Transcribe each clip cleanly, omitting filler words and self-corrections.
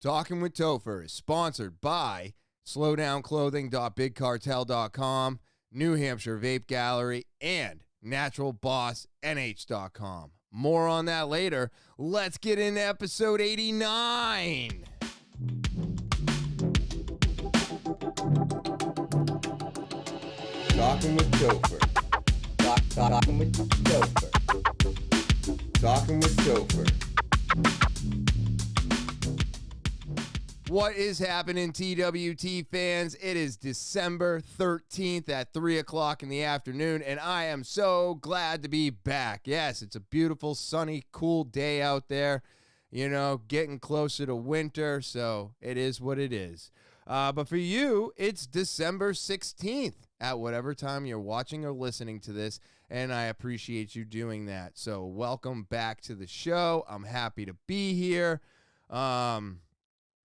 Talking with Topher is sponsored by slowdownclothing.bigcartel.com, New Hampshire Vape Gallery, and naturalbossnh.com. More on that later. Let's get into episode 89. Talking with Topher. Talking with Topher. Talking with Topher. What is happening, TWT fans? It is December 13th at 3 o'clock in the afternoon, and I am so glad to be back. Yes, it's a beautiful, sunny, cool day out there. You know, getting closer to winter, so it is what it is. But for you, it's December 16th at whatever time you're watching or listening to this, and I appreciate you doing that. So welcome back to the show. I'm happy to be here.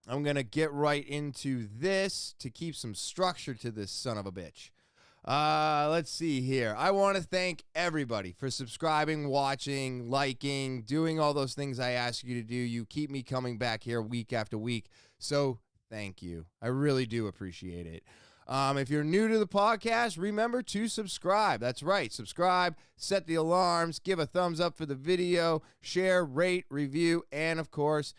I'm going to get right into this to keep some structure to this son of a bitch. Let's see here. I want to thank everybody for subscribing, watching, liking, doing all those things I ask you to do. You keep me coming back here week after week, so thank you. I really do appreciate it. If you're new to the podcast, remember to subscribe. That's right. Subscribe, set the alarms, give a thumbs up for the video, share, rate, review, and, of course,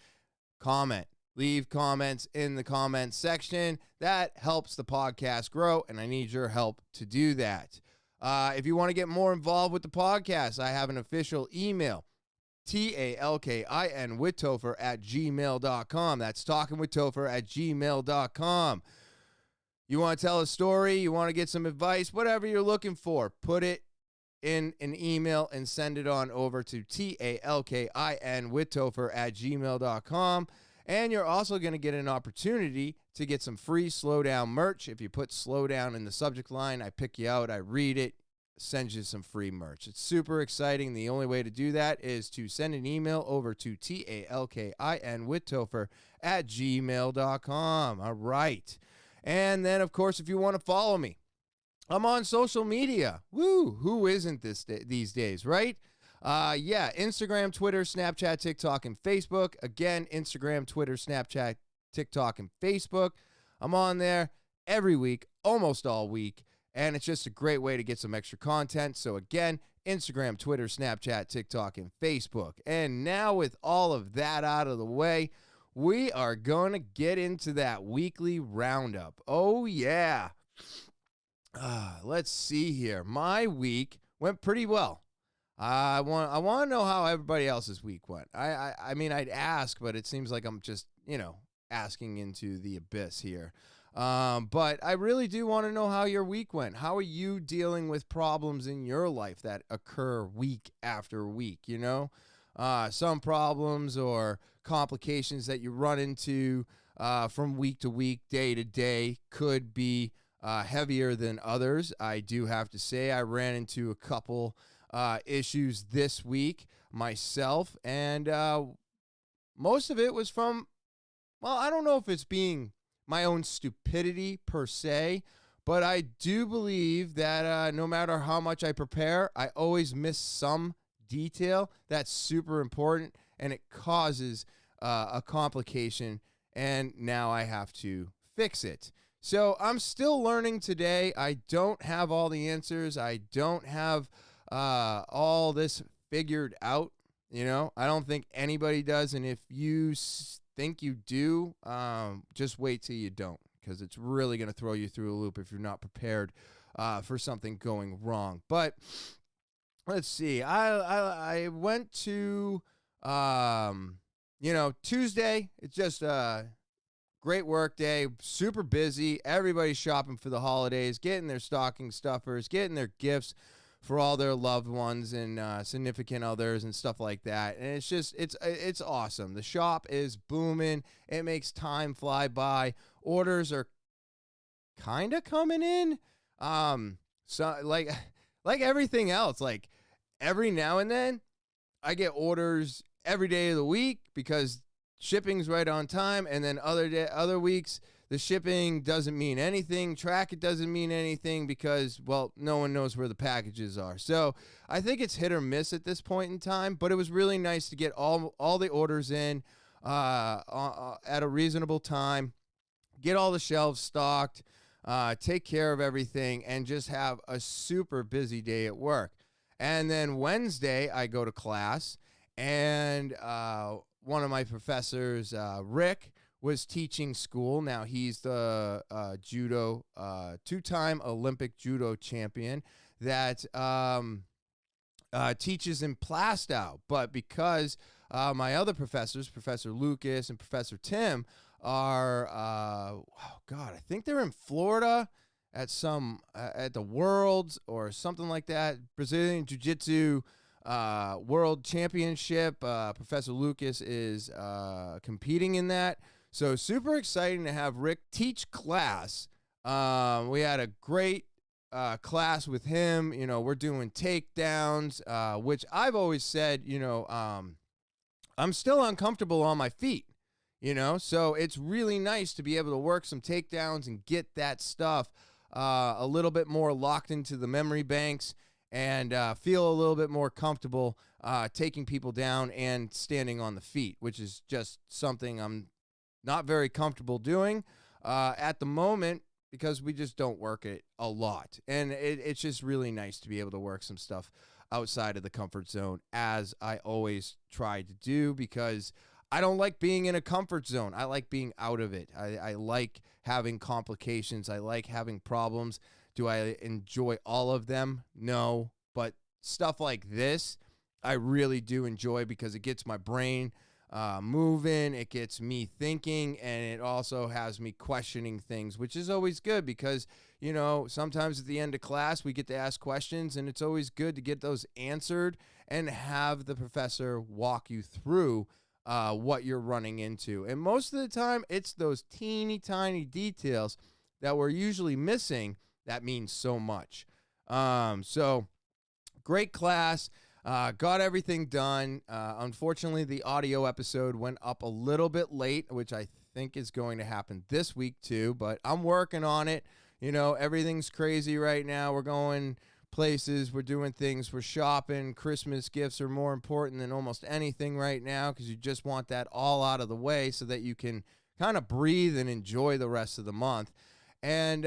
comment. Leave comments in the comments section. That helps the podcast grow, and I need your help to do that. If you want to get more involved with the podcast, I have an official email, talkinwithtopher@gmail.com. That's talkinwithtopher@gmail.com. You want to tell a story, you want to get some advice, whatever you're looking for, put it in an email and send it on over to talkinwithtopher@gmail.com. And you're also going to get an opportunity to get some free Slowdown merch. If you put Slowdown in the subject line, I pick you out, I read it, send you some free merch. It's super exciting. The only way to do that is to send an email over to talkinwithtopher@gmail.com. All right. And then, of course, if you want to follow me, I'm on social media. Woo! Who isn't these days, right? Instagram, Twitter, Snapchat, TikTok, and Facebook. Again, Instagram, Twitter, Snapchat, TikTok, and Facebook. I'm on there every week, almost all week, and it's just a great way to get some extra content. So again, Instagram, Twitter, Snapchat, TikTok, and Facebook. And now with all of that out of the way, we are going to get into that weekly roundup. Oh, yeah. Let's see here. My week went pretty well. I want to know how everybody else's week went. I mean, I'd ask, but it seems like I'm just, asking into the abyss here. But I really do want to know how your week went. How are you dealing with problems in your life that occur week after week, Some problems or complications that you run into from week to week, day to day could be heavier than others. I do have to say I ran into a couple issues this week myself, and most of it was from, I don't know if it's being my own stupidity per se, but I do believe that no matter how much I prepare, I always miss some detail that's super important, and it causes a complication, and now I have to fix it. So I'm still learning today. I don't have all the answers. I don't have all this figured out, I don't think anybody does. And if you think you do, just wait till you don't, because it's really going to throw you through a loop if you're not prepared for something going wrong. But let's see. I went to, Tuesday. It's just a great work day, super busy. Everybody's shopping for the holidays, getting their stocking stuffers, getting their gifts for all their loved ones and significant others and stuff like that. And it's just, it's awesome. The shop is booming. It makes time fly by. Orders are kind of coming in. So like everything else, like every now and then I get orders every day of the week because shipping's right on time. And then other weeks, the shipping doesn't mean anything. Track it doesn't mean anything because, no one knows where the packages are. So I think it's hit or miss at this point in time, but it was really nice to get all the orders in. at a reasonable time, get all the shelves stocked, take care of everything, and just have a super busy day at work. And then Wednesday, I go to class, and one of my professors, Rick, was teaching school. Now, he's the judo, two-time Olympic judo champion that teaches in Plastow. But because my other professors, Professor Lucas and Professor Tim, are, I think they're in Florida at at the Worlds or something like that, Brazilian Jiu-Jitsu World Championship. Professor Lucas is competing in that. So super exciting to have Rick teach class. We had a great class with him. You know, we're doing takedowns, which I've always said, I'm still uncomfortable on my feet, so it's really nice to be able to work some takedowns and get that stuff a little bit more locked into the memory banks and feel a little bit more comfortable taking people down and standing on the feet, which is just something I'm not very comfortable doing at the moment because we just don't work it a lot. And it's just really nice to be able to work some stuff outside of the comfort zone, as I always try to do, because I don't like being in a comfort zone. I like being out of it. I like having complications. I like having problems. Do I enjoy all of them? No. But stuff like this, I really do enjoy because it gets my brain moving. It gets me thinking, and it also has me questioning things, which is always good because, sometimes at the end of class, we get to ask questions, and it's always good to get those answered and have the professor walk you through what you're running into. And most of the time, it's those teeny tiny details that we're usually missing that means so much. So great class. Got everything done. Unfortunately, the audio episode went up a little bit late, which I think is going to happen this week too, but I'm working on it. Everything's crazy right now. We're going places, we're doing things, we're shopping. Christmas gifts are more important than almost anything right now because you just want that all out of the way so that you can kind of breathe and enjoy the rest of the month. And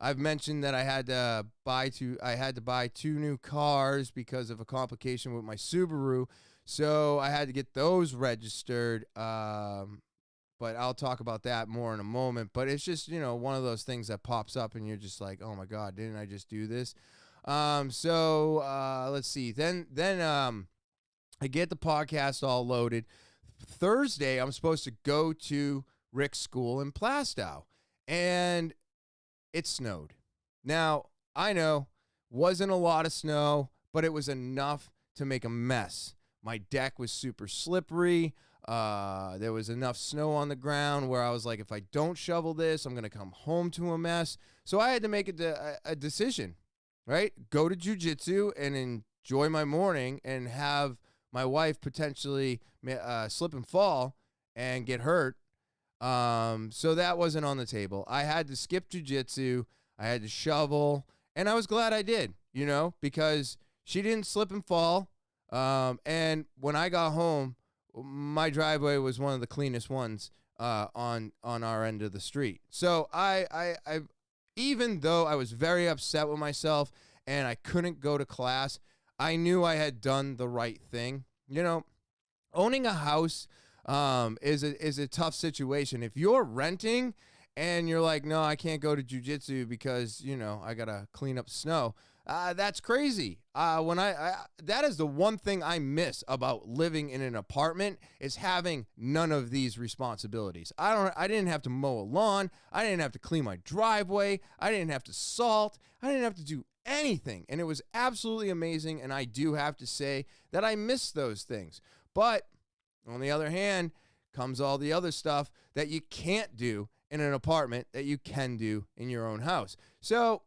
I've mentioned that I had to buy two new cars because of a complication with my Subaru, so I had to get those registered. But I'll talk about that more in a moment. But it's just, one of those things that pops up and you're just like, oh my God, didn't I just do this? So let's see. Then I get the podcast all loaded. Thursday, I'm supposed to go to Rick's school in Plastow, and it snowed. Now, I know, wasn't a lot of snow, but it was enough to make a mess. My deck was super slippery. There was enough snow on the ground where I was like, if I don't shovel this, I'm going to come home to a mess. So I had to make a decision, right? Go to jiu-jitsu and enjoy my morning and have my wife potentially slip and fall and get hurt. So that wasn't on the table. I had to skip jiu-jitsu. I had to shovel, and I was glad I did, because she didn't slip and fall. And when I got home, my driveway was one of the cleanest ones on our end of the street. So I even though I was very upset with myself and I couldn't go to class, I knew I had done the right thing. Owning a house is a tough situation. If you're renting and you're like, no, I can't go to jiu-jitsu because, I got to clean up snow. That's crazy. That is the one thing I miss about living in an apartment is having none of these responsibilities. I didn't have to mow a lawn. I didn't have to clean my driveway. I didn't have to salt. I didn't have to do anything. And it was absolutely amazing. And I do have to say that I miss those things. But on the other hand, comes all the other stuff that you can't do in an apartment that you can do in your own house. So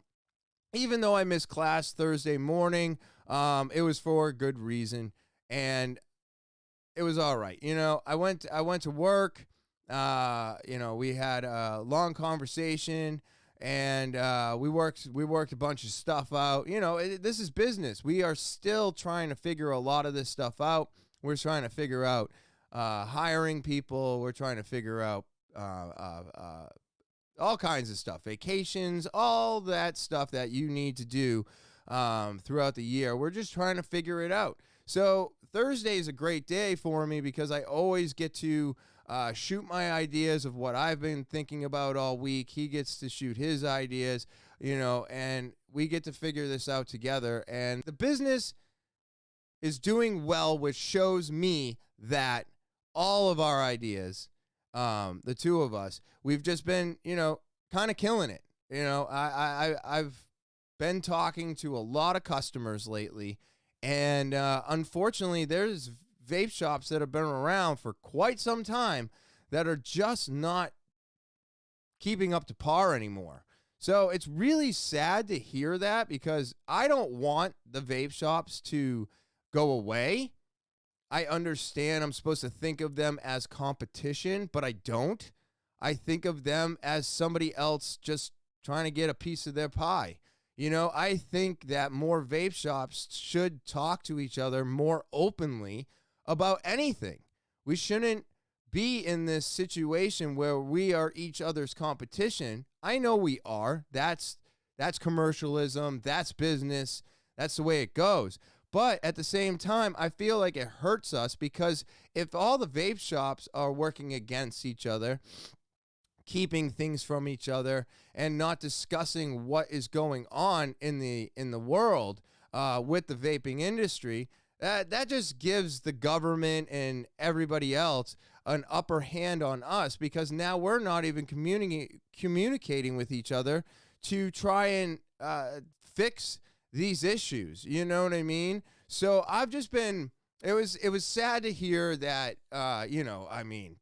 even though I missed class Thursday morning, it was for a good reason, and it was all right. I went to work. We had a long conversation, and we worked a bunch of stuff out. This is business. We are still trying to figure a lot of this stuff out. We're trying to figure out hiring people. We're trying to figure out all kinds of stuff, vacations, all that stuff that you need to do throughout the year. We're just trying to figure it out. So Thursday is a great day for me because I always get to shoot my ideas of what I've been thinking about all week. He gets to shoot his ideas, and we get to figure this out together. And the business is doing well, which shows me that all of our ideas, the two of us, we've just been, kind of killing it. I've been talking to a lot of customers lately, and unfortunately, there's vape shops that have been around for quite some time that are just not keeping up to par anymore. So it's really sad to hear that because I don't want the vape shops to go away. I understand I'm supposed to think of them as competition, but I don't. I think of them as somebody else just trying to get a piece of their pie. I think that more vape shops should talk to each other more openly about anything. We shouldn't be in this situation where we are each other's competition. I know we are. That's commercialism. That's business. That's the way it goes. But at the same time, I feel like it hurts us because if all the vape shops are working against each other, keeping things from each other, and not discussing what is going on in the world with the vaping industry, that just gives the government and everybody else an upper hand on us because now we're not even communicating with each other to try and fix these issues. You know what I mean? So I've just been, it was sad to hear that,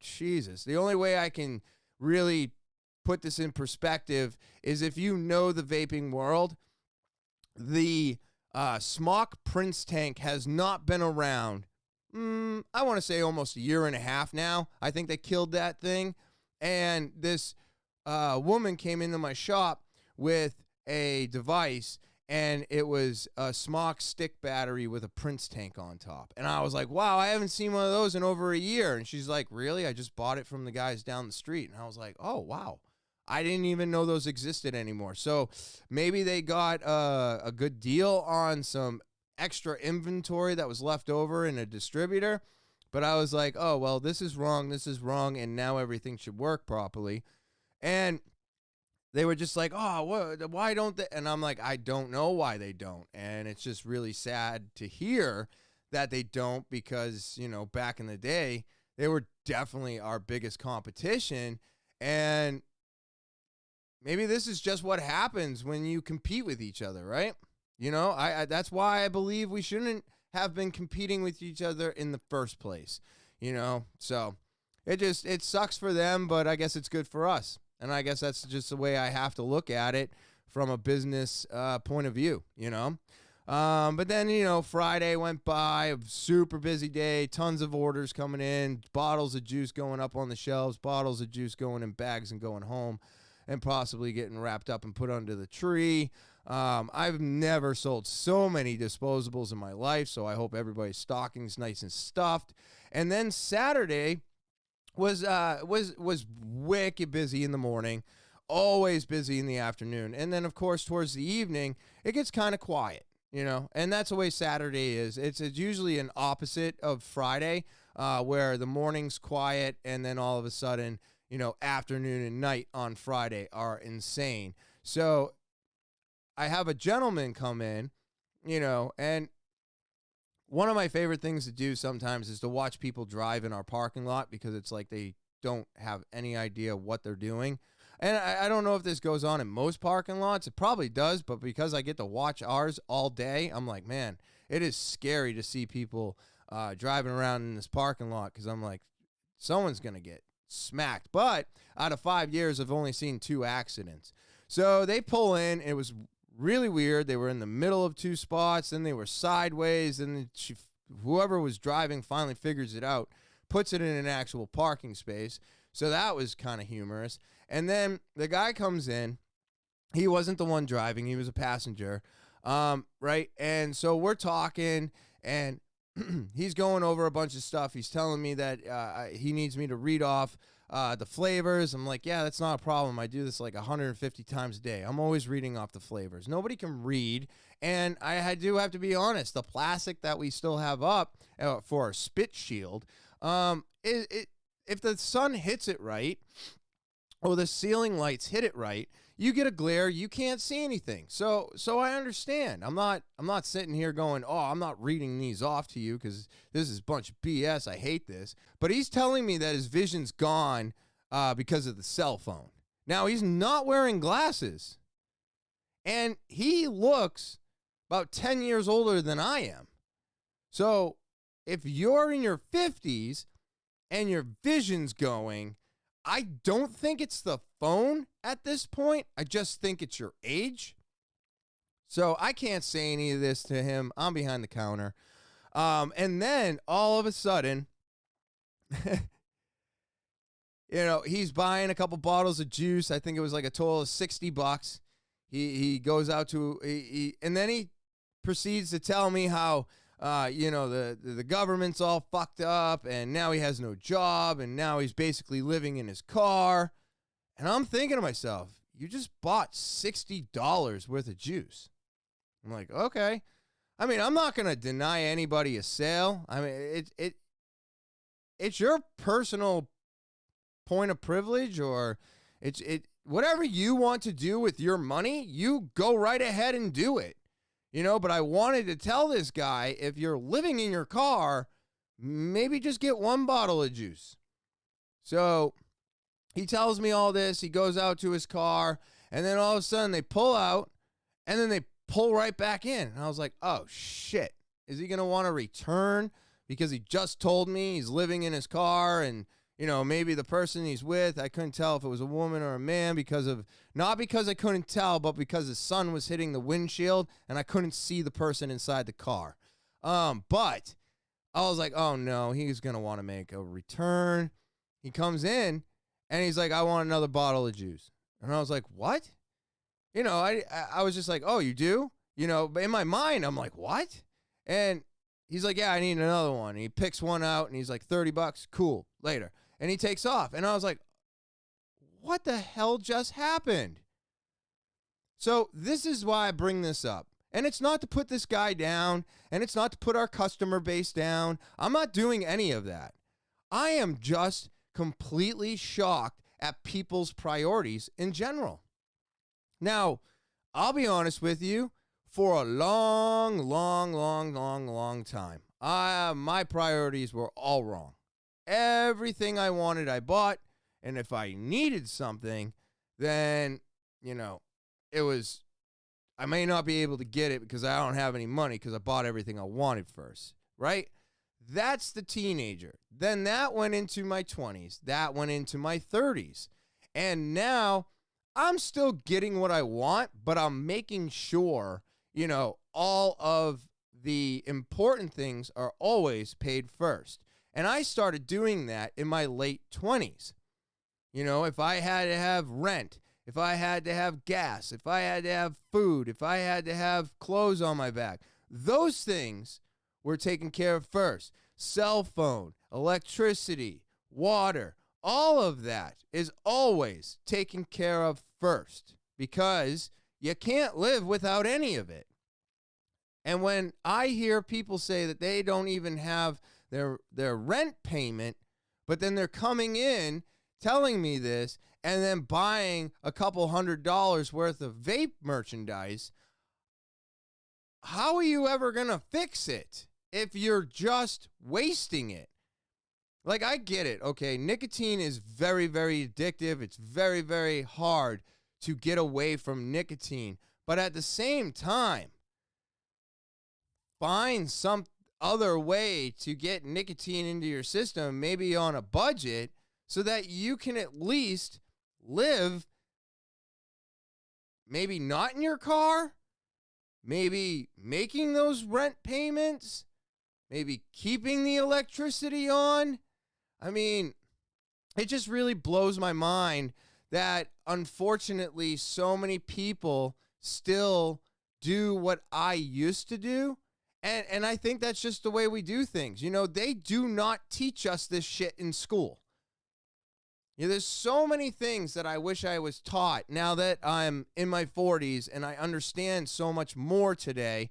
Jesus, the only way I can really put this in perspective is if you know the vaping world, the Smock Prince tank has not been around, I want to say almost a year and a half now. I think they killed that thing. And this woman came into my shop with a device, and it was a Smock stick battery with a Prince tank on top. And I was like, wow, I haven't seen one of those in over a year. And she's like, really? I just bought it from the guys down the street. And I was like, oh, wow. I didn't even know those existed anymore. So maybe they got a good deal on some extra inventory that was left over in a distributor. But I was like, oh, well, this is wrong, and now everything should work properly. And they were just like, oh, why don't they? And I'm like, I don't know why they don't. And it's just really sad to hear that they don't because, back in the day, they were definitely our biggest competition. And maybe this is just what happens when you compete with each other, right? I that's why I believe we shouldn't have been competing with each other in the first place, So it sucks for them, but I guess it's good for us. And I guess that's just the way I have to look at it from a business point of view, But then, Friday went by, a super busy day, tons of orders coming in, bottles of juice going up on the shelves, bottles of juice going in bags and going home, and possibly getting wrapped up and put under the tree. I've never sold so many disposables in my life, so I hope everybody's stocking's nice and stuffed. And then Saturday was wicked busy in the morning, always busy in the afternoon, and then of course towards the evening it gets kind of quiet, and that's the way Saturday is. It's usually an opposite of Friday, where the morning's quiet and then all of a sudden, afternoon and night on Friday are insane. So I have a gentleman come in, and one of my favorite things to do sometimes is to watch people drive in our parking lot because it's like they don't have any idea what they're doing. And I don't know if this goes on in most parking lots. It probably does, but because I get to watch ours all day, I'm like, man, it is scary to see people driving around in this parking lot because I'm like, someone's going to get smacked. But out of 5 years, I've only seen 2 accidents. So they pull in. It was really weird. They were in the middle of 2 spots, then they were sideways, and whoever was driving finally figures it out, puts it in an actual parking space. So that was kind of humorous. And then the guy comes in. He wasn't the one driving. He was a passenger, right? And so we're talking, and he's going over a bunch of stuff. He's telling me that he needs me to read off the flavors. I'm like, yeah, that's not a problem. I do this like 150 times a day. I'm always reading off the flavors. Nobody can read. And do have to be honest. The plastic that we still have up for our spit shield, if the sun hits it right, or the ceiling lights hit it right, you get a glare, you can't see anything. So I understand. I'm not sitting here going, oh, I'm not reading these off to you because this is a bunch of BS. I hate this. But he's telling me that his vision's gone because of the cell phone. Now, he's not wearing glasses. And he looks about 10 years older than I am. So if you're in your 50s and your vision's going, I don't think it's the phone at this point. I just think it's your age. So I can't say any of this to him. I'm behind the counter. And then all of a sudden, he's buying a couple bottles of juice. I think it was like a total of $60. He goes out to, and then he proceeds to tell me how, the government's all fucked up, and now he has no job, and now he's basically living in his car. And I'm thinking to myself, you just bought $60 worth of juice. I'm like, okay. I mean, I'm not going to deny anybody a sale. I mean, it's your personal point of privilege, or whatever you want to do with your money, you go right ahead and do it. But I wanted to tell this guy, if you're living in your car, maybe just get one bottle of juice. So he tells me all this. He goes out to his car, and then all of a sudden they pull out, and then they pull right back in. And I was like, oh, shit. Is he going to want to return because he just told me he's living in his car, and maybe the person he's with, I couldn't tell if it was a woman or a man not because I couldn't tell, but because the sun was hitting the windshield and I couldn't see the person inside the car. But I was like, oh no, he's going to want to make a return. He comes in and he's like, I want another bottle of juice. And I was like, what? I was just like, oh, you do? But in my mind, I'm like, what? And he's like, yeah, I need another one. And he picks one out and he's like, $30. Cool. Later. And he takes off. And I was like, what the hell just happened? So this is why I bring this up. And it's not to put this guy down, and it's not to put our customer base down. I'm not doing any of that. I am just completely shocked at people's priorities in general. Now, I'll be honest with you, for a long time, my priorities were all wrong. Everything I wanted, I bought. And if I needed something, then, I may not be able to get it because I don't have any money because I bought everything I wanted first, right? That's the teenager. Then that went into my 20s. That went into my 30s. And now I'm still getting what I want, but I'm making sure, all of the important things are always paid first. And I started doing that in my late 20s. If I had to have rent, if I had to have gas, if I had to have food, if I had to have clothes on my back, those things were taken care of first. Cell phone, electricity, water, all of that is always taken care of first because you can't live without any of it. And when I hear people say that they don't even have their rent payment, but then they're coming in telling me this and then buying a couple $100 worth of vape merchandise, how are you ever going to fix it if you're just wasting it? Like, I get it. Okay, nicotine is very, very addictive. It's very, very hard to get away from nicotine. But at the same time, find some other way to get nicotine into your system, maybe on a budget, so that you can at least live, maybe not in your car, maybe making those rent payments, maybe keeping the electricity on. I mean, it just really blows my mind that unfortunately so many people still do what I used to do. And I think that's just the way we do things. You know, they do not teach us this shit in school. You know, there's so many things that I wish I was taught now that I'm in my 40s and I understand so much more today.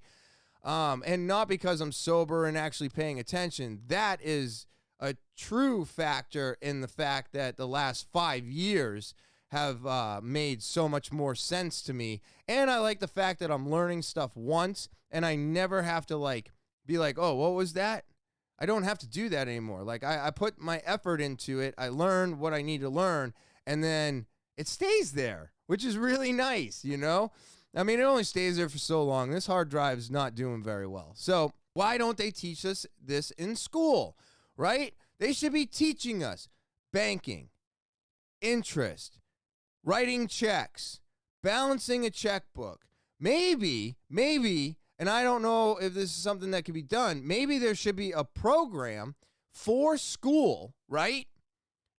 And not because I'm sober and actually paying attention. That is a true factor in the fact that the last 5 years have made so much more sense to me. And I like the fact that I'm learning stuff once and I never have to like be like, oh, what was that? I don't have to do that anymore. Like I put my effort into it. I learn what I need to learn and then it stays there, which is really nice, you know? I mean, it only stays there for so long. This hard drive is not doing very well. So why don't they teach us this in school, right? They should be teaching us banking, interest, writing checks, balancing a checkbook. Maybe, and I don't know if this is something that can be done, maybe there should be a program for school, right?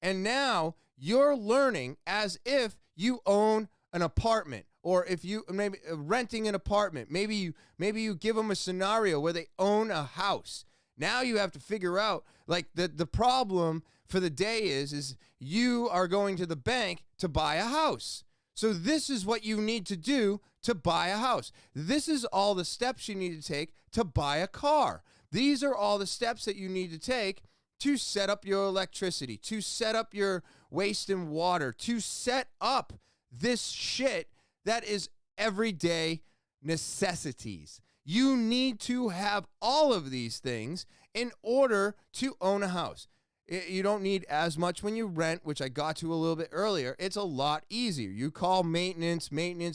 And now you're learning as if you own an apartment, or if you maybe renting an apartment, maybe you give them a scenario where they own a house. Now you have to figure out, like, the problem for the day is you are going to the bank to buy a house. So this is what you need to do to buy a house. This is all the steps you need to take to buy a car. These are all the steps that you need to take to set up your electricity, to set up your waste and water, to set up this shit that is everyday necessities. You need to have all of these things in order to own a house. You don't need as much when you rent, which I got to a little bit earlier. It's a lot easier. You call maintenance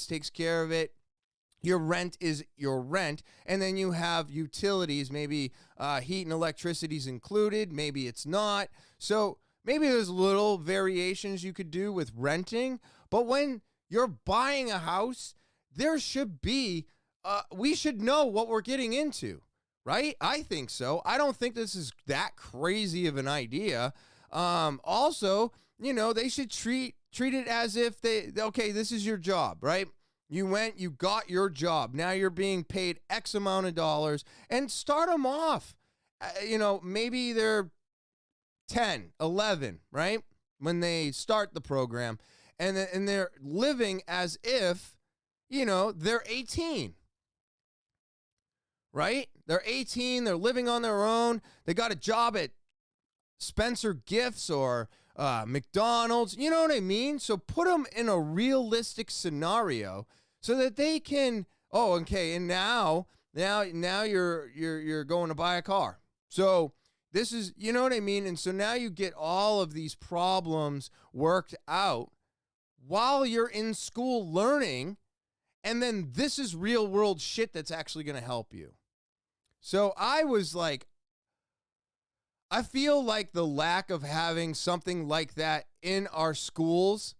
takes care of it. Your rent is your rent, and then you have utilities, maybe heat and electricity is included, maybe it's not. So maybe there's little variations you could do with renting, but when you're buying a house, there should be, we should know what we're getting into, right? I think so. I don't think this is that crazy of an idea. Also, you know, they should treat it as if okay, this is your job, right? You went, you got your job. Now you're being paid X amount of dollars, and start them off. You know, maybe they're 10, 11, right? When they start the program, and they're living as if, you know, they're 18, right? They're 18, they're living on their own. They got a job at Spencer Gifts or McDonald's. You know what I mean? So put them in a realistic scenario so that they can, oh, okay, and now you're going to buy a car. So this is, you know what I mean? And so now you get all of these problems worked out while you're in school learning, and then this is real world shit that's actually going to help you. So I was like, I feel like the lack of having something like that in our schools.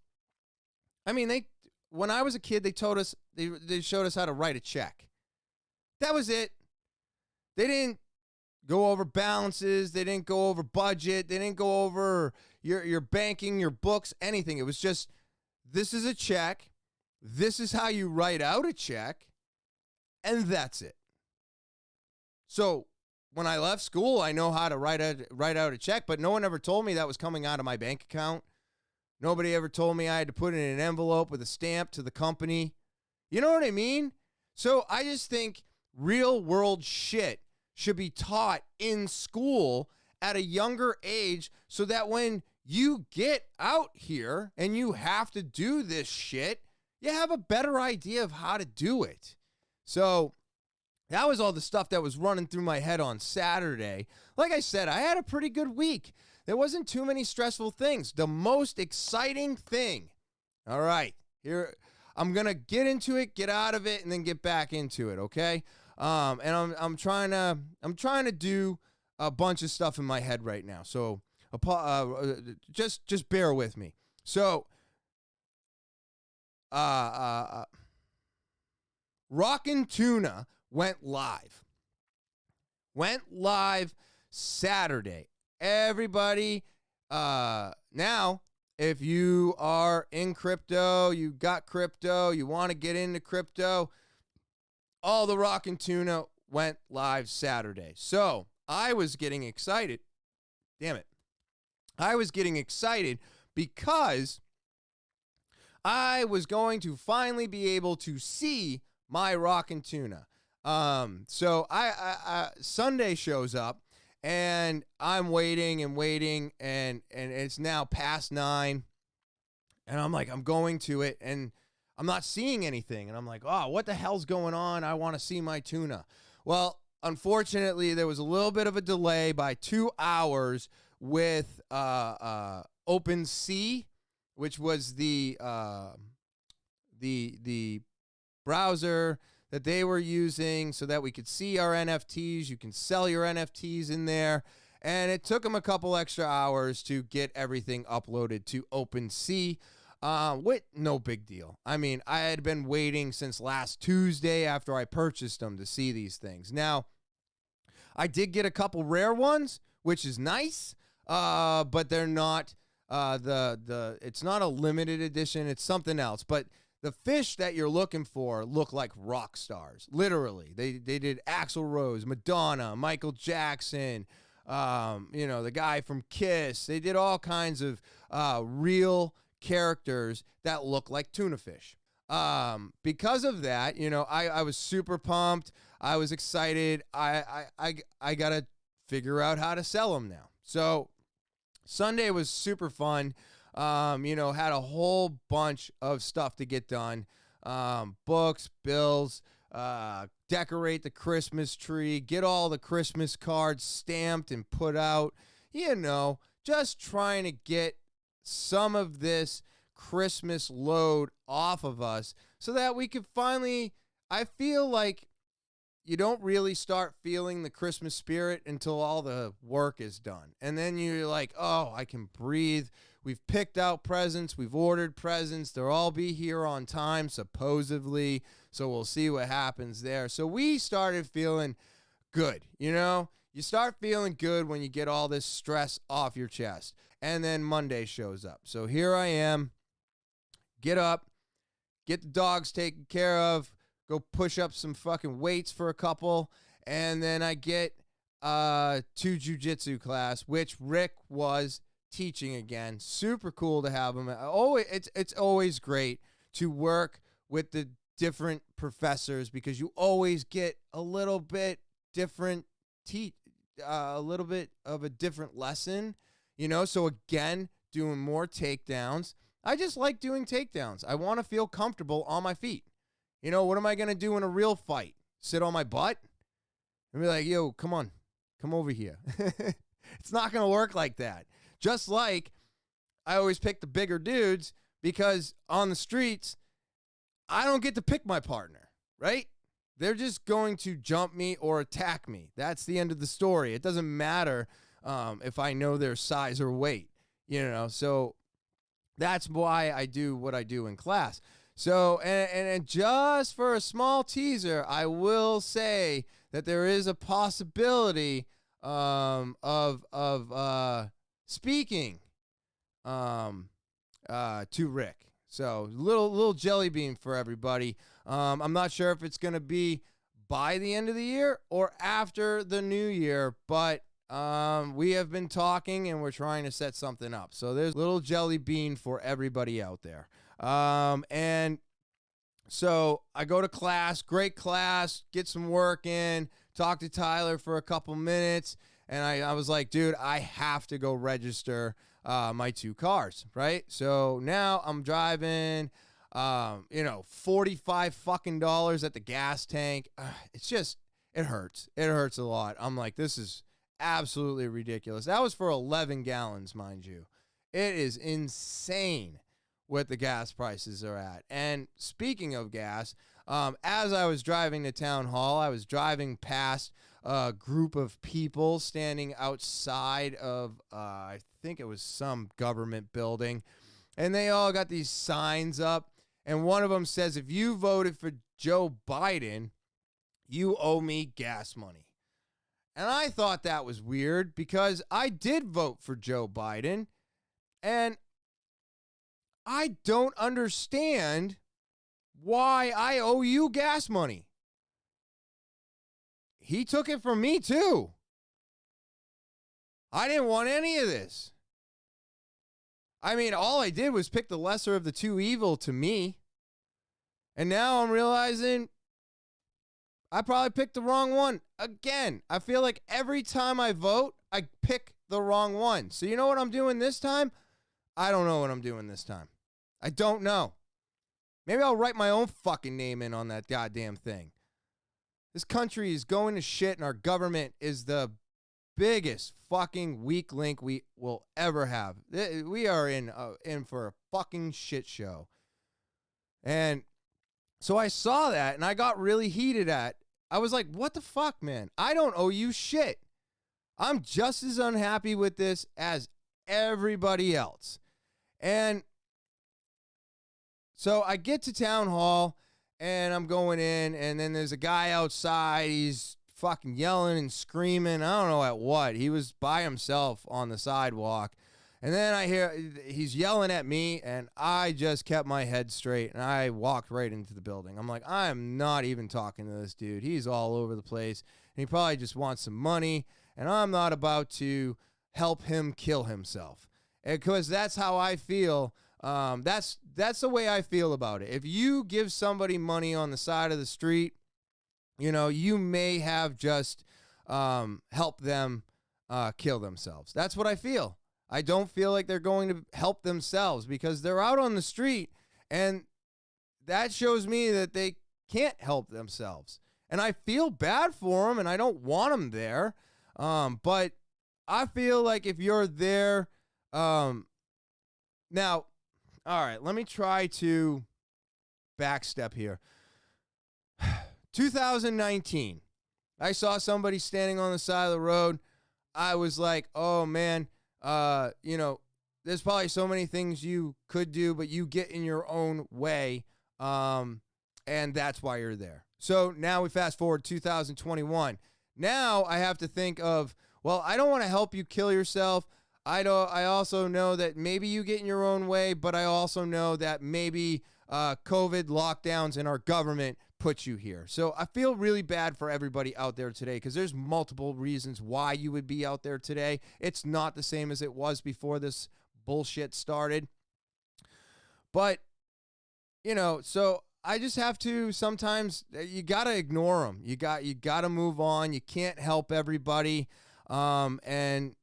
I mean, when I was a kid, they taught us, they showed us how to write a check. That was it. They didn't go over balances. They didn't go over budget. They didn't go over your banking, your books, anything. It was just, this is a check. This is how you write out a check. And that's it. So when I left school, I know how to write out a check, but no one ever told me that was coming out of my bank account. Nobody ever told me I had to put it in an envelope with a stamp to the company. You know what I mean? So I just think real world shit should be taught in school at a younger age so that when you get out here and you have to do this shit, you have a better idea of how to do it. So that was all the stuff that was running through my head on Saturday. Like I said, I had a pretty good week. There wasn't too many stressful things. The most exciting thing, all right, here, I'm going to get into it, get out of it, and then get back into it, okay? And I'm trying to do a bunch of stuff in my head right now. So just bear with me. So Rockin Tuna went live Saturday. Everybody, now, if you are in crypto, you got crypto, you want to get into crypto, all the Rockin Tuna went live Saturday. So I was getting excited. Damn it. I was getting excited because I was going to finally be able to see my Rockin Tuna. So I Sunday shows up, and I'm waiting and waiting, and it's now past 9, and I'm like, I'm going to it, and I'm not seeing anything, and I'm like, oh, what the hell's going on? I want to see my tuna. Well, unfortunately, there was a little bit of a delay by 2 hours with OpenSea, which was the browser that they were using so that we could see our NFTs. You can sell your NFTs in there. And it took them a couple extra hours to get everything uploaded to OpenSea. With no big deal. I mean, I had been waiting since last Tuesday after I purchased them to see these things. Now, I did get a couple rare ones, which is nice, but they're not it's not a limited edition. It's something else. But the fish that you're looking for look like rock stars. Literally, they did Axl Rose, Madonna, Michael Jackson. The guy from Kiss. They did all kinds of real characters that look like tuna fish. Because of that, I was super pumped. I was excited. I gotta figure out how to sell them now. So Sunday was super fun. Had a whole bunch of stuff to get done. Books, bills, decorate the Christmas tree, get all the Christmas cards stamped and put out, just trying to get some of this Christmas load off of us so that we could finally, I feel like you don't really start feeling the Christmas spirit until all the work is done. And then you're like, oh, I can breathe. We've picked out presents. We've ordered presents. They'll all be here on time, supposedly. So we'll see what happens there. So we started feeling good. You start feeling good when you get all this stress off your chest. And then Monday shows up. So here I am. Get up. Get the dogs taken care of. Go push up some fucking weights for a couple. And then I get to jiu-jitsu class, which Rick was teaching again. Super cool to have him. It's always great to work with the different professors because you always get a little bit different a little bit of a different lesson, so again, doing more takedowns. I just like doing takedowns. I want to feel comfortable on my feet. What am I going to do in a real fight? Sit on my butt and be like, yo, come on, come over here. It's not going to work like that. Just like I always pick the bigger dudes because on the streets, I don't get to pick my partner, right? They're just going to jump me or attack me. That's the end of the story. It doesn't matter if I know their size or weight, So that's why I do what I do in class. So, and just for a small teaser, I will say that there is a possibility of speaking to Rick. So little jelly bean for everybody. I'm not sure if it's going to be by the end of the year or after the new year, but we have been talking and we're trying to set something up. So there's a little jelly bean for everybody out there. And so I go to class, great class, get some work in, talk to Tyler for a couple minutes. And I was like, dude, I have to go register my 2 cars, right? So now I'm driving, $45 fucking dollars at the gas tank. It hurts. It hurts a lot. I'm like, this is absolutely ridiculous. That was for 11 gallons, mind you. It is insane what the gas prices are at. And speaking of gas, as I was driving to town hall, I was driving past a group of people standing outside of, I think it was some government building, and they all got these signs up, and one of them says, if you voted for Joe Biden, you owe me gas money. And I thought that was weird because I did vote for Joe Biden, and I don't understand why I owe you gas money. he took it from me too. I didn't want any of this. I mean, all I did was pick the lesser of the two evil to me. And now I'm realizing I probably picked the wrong one. Again, I feel like every time I vote, I pick the wrong one. So you know what I'm doing this time? I don't know what I'm doing this time. I don't know. Maybe I'll write my own fucking name in on that goddamn thing. This country is going to shit, and our government is the biggest fucking weak link we will ever have. We are in for a fucking shit show. And so I saw that, and I got really heated at. I was like, what the fuck, man? I don't owe you shit. I'm just as unhappy with this as everybody else. And so I get to town hall, and I'm going in, and then there's a guy outside. He's fucking yelling and screaming. I don't know at what. He was by himself on the sidewalk. And then I hear he's yelling at me, and I just kept my head straight, and I walked right into the building. I'm like, I am not even talking to this dude. He's all over the place, and he probably just wants some money, and I'm not about to help him kill himself. Because that's how I feel. That's the way I feel about it. If you give somebody money on the side of the street, you know, you may have just helped them kill themselves. That's what I feel. I don't feel like they're going to help themselves because they're out on the street, and that shows me that they can't help themselves. And I feel bad for them, and I don't want them there. But I feel like if you're there, now, all right, let me try to backstep here. 2019, I saw somebody standing on the side of the road. I was like, oh, man, you know, there's probably so many things you could do, but you get in your own way, and that's why you're there. So now we fast forward 2021. Now I have to think of, well, I don't want to help you kill yourself. I also know that maybe you get in your own way, but I also know that maybe COVID lockdowns and our government put you here. So I feel really bad for everybody out there today because there's multiple reasons why you would be out there today. It's not the same as it was before this bullshit started. But, you know, so I just have to sometimes, you got to ignore them. You got to move on. You can't help everybody. And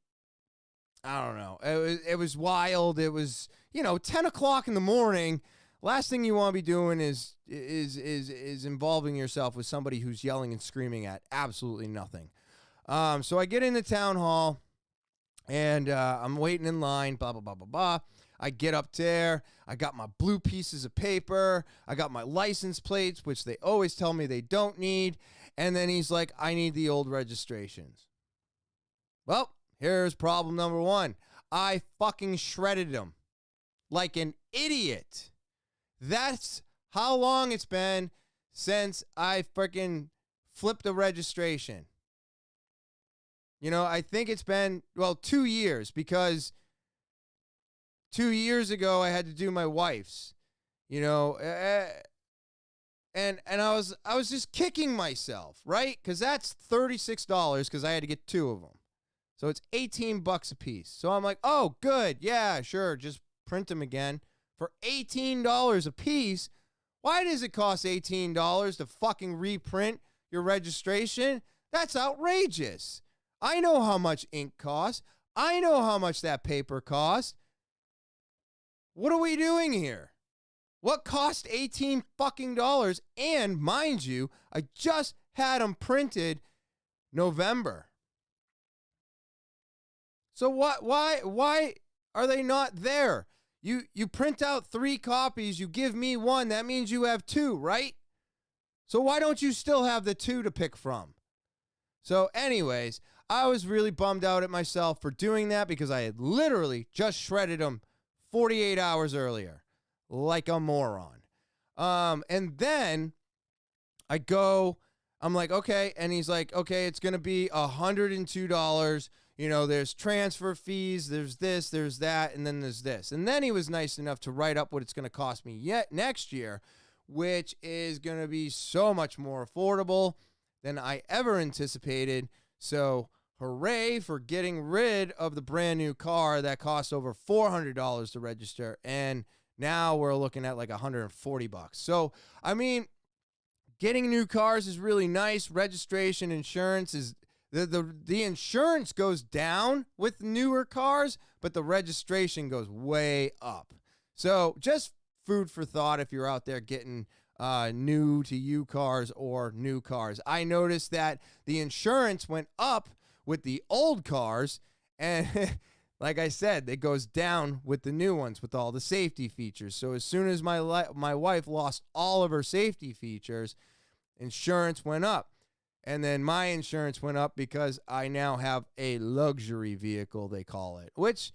I don't know. It was wild. It was, 10 o'clock in the morning. Last thing you want to be doing is involving yourself with somebody who's yelling and screaming at absolutely nothing. So I get into town hall, and I'm waiting in line, blah, blah, blah, blah, blah. I get up there. I got my blue pieces of paper. I got my license plates, which they always tell me they don't need. And then he's like, I need the old registrations. Well, here's problem number one. I fucking shredded them like an idiot. That's how long it's been since I freaking flipped a registration. I think it's been, 2 years, because 2 years ago I had to do my wife's, and I was just kicking myself, right? Because that's $36 because I had to get 2 of them. So it's $18 a piece. So I'm like, oh, good. Yeah, sure. Just print them again for $18 a piece. Why does it cost $18 to fucking reprint your registration? That's outrageous. I know how much ink costs. I know how much that paper costs. What are we doing here? What cost $18 fucking dollars? And mind you, I just had them printed November. So why are they not there? You print out 3 copies, you give me 1, that means you have 2, right? So why don't you still have the 2 to pick from? So anyways, I was really bummed out at myself for doing that because I had literally just shredded them 48 hours earlier, like a moron. And then I'm like, okay. And he's like, okay, it's going to be $102. There's transfer fees, there's this, there's that, and then there's this. And then he was nice enough to write up what it's going to cost me next year, which is going to be so much more affordable. than I ever anticipated. So hooray for getting rid of the brand new car that cost over $400 to register. And now we're looking at like $140. So, I mean, getting new cars is really nice. Registration, insurance is the insurance goes down with newer cars, but the registration goes way up. So just food for thought if you're out there getting new to you cars or new cars. I noticed that the insurance went up with the old cars, and like I said, it goes down with the new ones with all the safety features. So as soon as my wife lost all of her safety features, insurance went up. And then my insurance went up because I now have a luxury vehicle, they call it, which,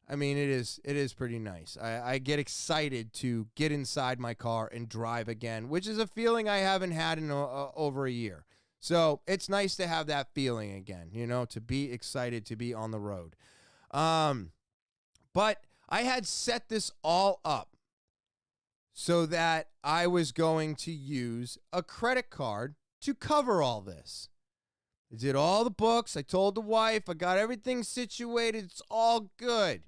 I mean, it is pretty nice. I get excited to get inside my car and drive again, which is a feeling I haven't had in over a year. So it's nice to have that feeling again, you know, to be excited to be on the road. But I had set this all up so that I was going to use a credit card to cover all this. I did all the books. I told the wife. I got everything situated. It's all good.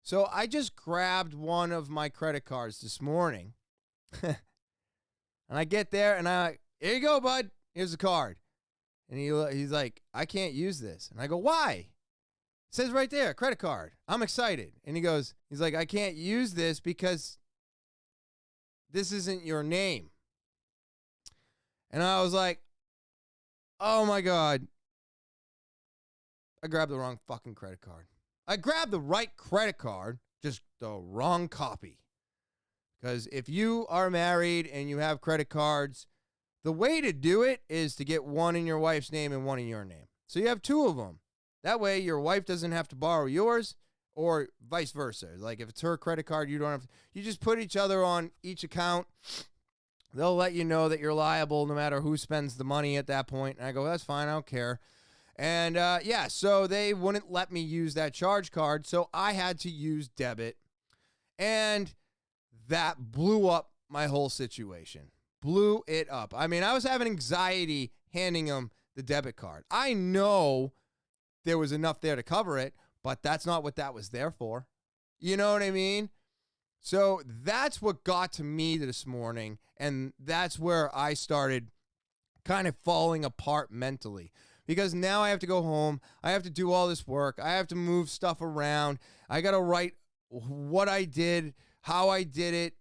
So I just grabbed one of my credit cards this morning. And I get there and here you go, bud. Here's the card. And he's like, I can't use this. And I go, why? It says right there, credit card. I'm excited. And he's like, I can't use this because this isn't your name. And I was like, oh my God. I grabbed the wrong fucking credit card. I grabbed the right credit card, just the wrong copy. Because if you are married and you have credit cards, the way to do it is to get one in your wife's name and one in your name. So you have two of them. That way your wife doesn't have to borrow yours, or vice versa. Like if it's her credit card, you don't have to. You just put each other on each account. They'll let you know that you're liable no matter who spends the money at that point. And I go, that's fine, I don't care. And so they wouldn't let me use that charge card, so I had to use debit. And that blew up my whole situation. Blew it up. I mean, I was having anxiety handing them the debit card. I know there was enough there to cover it, but that's not what that was there for. You know what I mean? So that's what got to me this morning, and that's where I started kind of falling apart mentally. Because now I have to go home, I have to do all this work, I have to move stuff around, I got to write what I did, how I did it,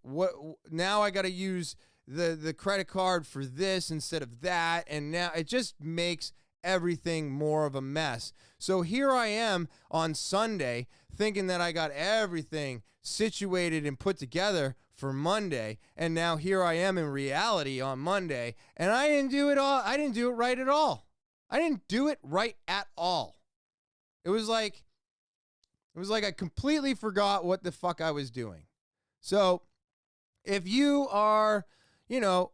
now I got to use the credit card for this instead of that, and now it just makes everything more of a mess. So here I am on Sunday thinking that I got everything situated and put together for Monday, and now here I am in reality on Monday, and I didn't do it right at all. I didn't do it right at all. It was like I completely forgot what the fuck I was doing. So if you are, I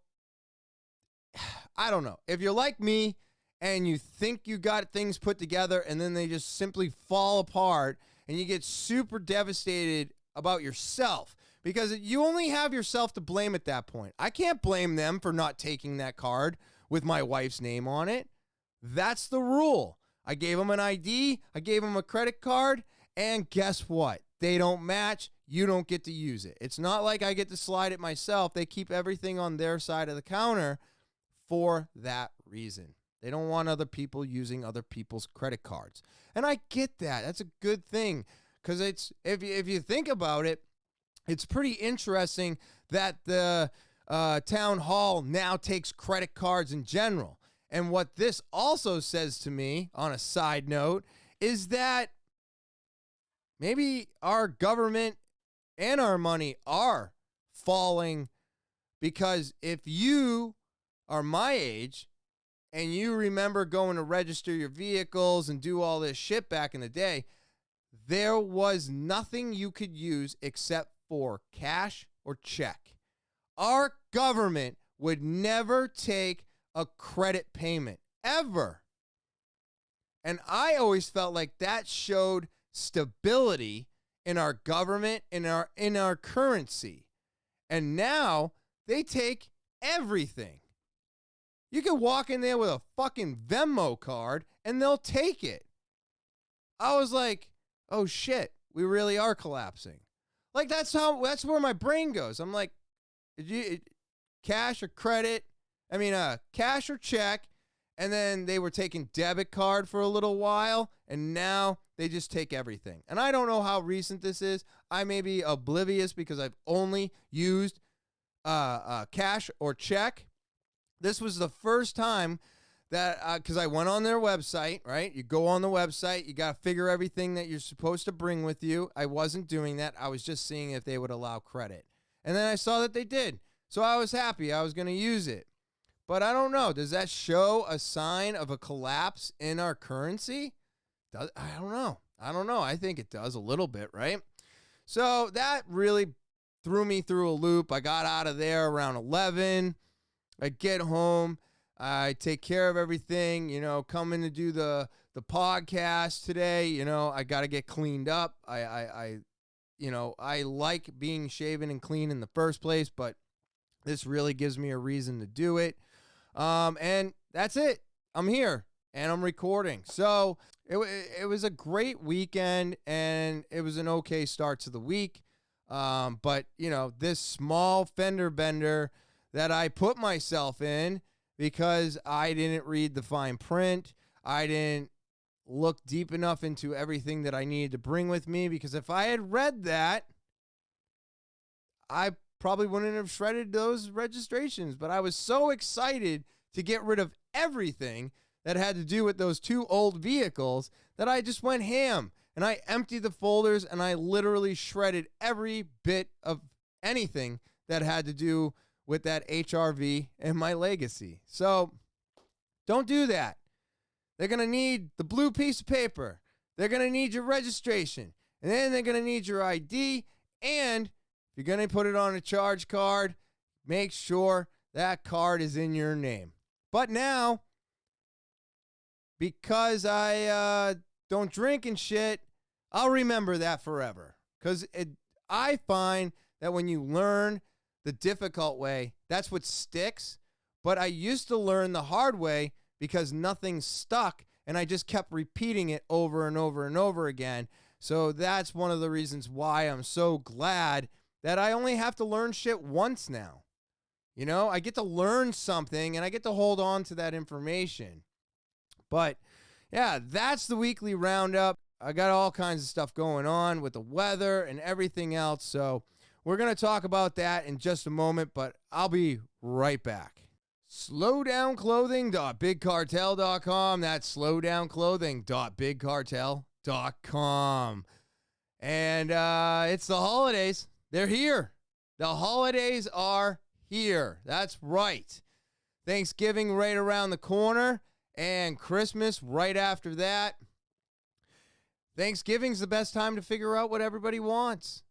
don't know, if you're like me and you think you got things put together and then they just simply fall apart and you get super devastated about yourself, because you only have yourself to blame at that point. I can't blame them for not taking that card with my wife's name on it. That's the rule. I gave them an ID, I gave them a credit card, and guess what? They don't match, you don't get to use it. It's not like I get to slide it myself. They keep everything on their side of the counter for that reason. They don't want other people using other people's credit cards. And I get that. That's a good thing, because it's if you think about it, it's pretty interesting that the town hall now takes credit cards in general. And what this also says to me, on a side note, is that maybe our government and our money are falling, because if you are my age and you remember going to register your vehicles and do all this shit back in the day, there was nothing you could use except for cash or check. Our government would never take a credit payment, ever. And I always felt like that showed stability in our government, in our currency. And now they take everything. You can walk in there with a fucking Venmo card and they'll take it. I was like, oh shit, we really are collapsing. Like that's where my brain goes. I'm like, cash or credit? Cash or check. And then they were taking debit card for a little while, and now they just take everything. And I don't know how recent this is. I may be oblivious because I've only used cash or check. This was the first time that, because I went on their website, right? You go on the website, you got to figure everything that you're supposed to bring with you. I wasn't doing that. I was just seeing if they would allow credit. And then I saw that they did. So I was happy. I was going to use it. But I don't know. Does that show a sign of a collapse in our currency? I don't know. I think it does a little bit, right? So that really threw me through a loop. I got out of there around 11. I get home. I take care of everything, coming to do the podcast today. I got to get cleaned up. I like being shaven and clean in the first place, but this really gives me a reason to do it. And that's it. I'm here and I'm recording. So it was a great weekend and it was an okay start to the week. But this small fender bender that I put myself in because I didn't read the fine print. I didn't look deep enough into everything that I needed to bring with me, because if I had read that, I probably wouldn't have shredded those registrations. But I was so excited to get rid of everything that had to do with those two old vehicles that I just went ham. And I emptied the folders and I literally shredded every bit of anything that had to do with that HRV and my legacy. So don't do that. They're going to need the blue piece of paper. They're going to need your registration. And then they're going to need your ID. And if you're going to put it on a charge card, make sure that card is in your name. But now, because I don't drink and shit, I'll remember that forever. Because I find that when you learn the difficult way, that's what sticks. But I used to learn the hard way because nothing stuck, and I just kept repeating it over and over and over again. So that's one of the reasons why I'm so glad that I only have to learn shit once now. I get to learn something, and I get to hold on to that information. But, yeah, that's the weekly roundup. I got all kinds of stuff going on with the weather and everything else, so we're going to talk about that in just a moment, but I'll be right back. Slowdownclothing.bigcartel.com. That's slowdownclothing.bigcartel.com. And it's the holidays. They're here. The holidays are here. That's right. Thanksgiving right around the corner and Christmas right after that. Thanksgiving's the best time to figure out what everybody wants.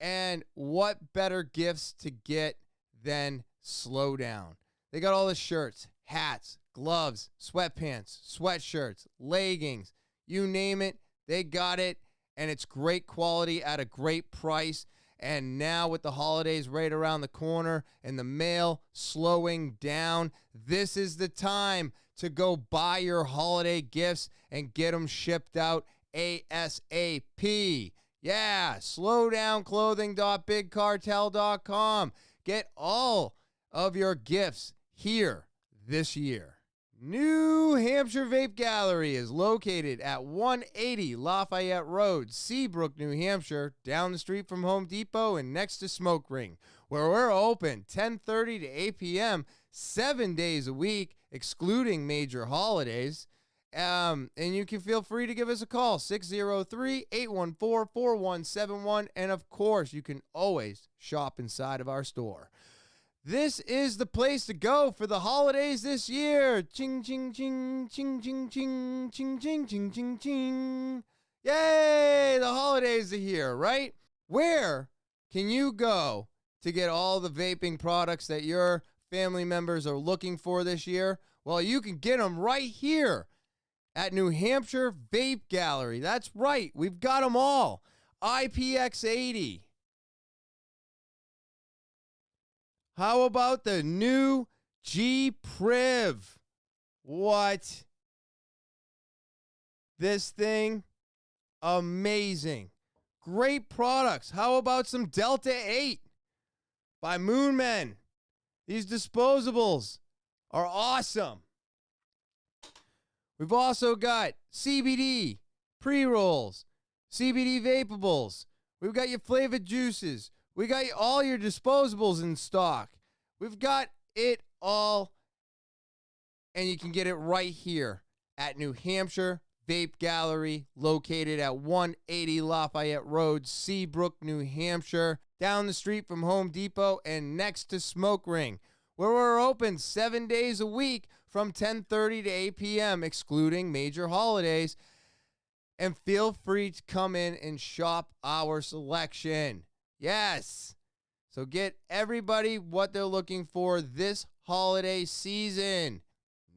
And what better gifts to get than Slow Down? They got all the shirts, hats, gloves, sweatpants, sweatshirts, leggings, you name it, they got it. And it's great quality at a great price. And now with the holidays right around the corner and the mail slowing down, this is the time to go buy your holiday gifts and get them shipped out ASAP. Yeah, slowdownclothing.bigcartel.com. Get all of your gifts here this year. New Hampshire Vape Gallery is located at 180 Lafayette Road, Seabrook, New Hampshire, down the street from Home Depot and next to Smoke Ring, where we're open 10:30 to 8 p.m. 7 days a week, excluding major holidays. And you can feel free to give us a call, 603-814-4171. And of course, you can always shop inside of our store. This is the place to go for the holidays this year. Ching, ching, ching, ching, ching, ching, ching, ching, ching, ching, ching. Yay, the holidays are here, right? Where can you go to get all the vaping products that your family members are looking for this year? Well, you can get them right here at New Hampshire Vape Gallery. That's right, we've got them all. IPX80. How about the new G-Priv. What? This thing, amazing. Great products. How about some Delta 8 by Moonmen? These disposables are awesome. We've also got CBD pre-rolls, CBD vapables. We've got your flavored juices. We got all your disposables in stock. We've got it all, and you can get it right here at New Hampshire Vape Gallery, located at 180 Lafayette Road, Seabrook, New Hampshire, down the street from Home Depot and next to Smoke Ring, where we're open 7 days a week from 10:30 to 8 p.m., excluding major holidays. And feel free to come in and shop our selection. Yes. So get everybody what they're looking for this holiday season.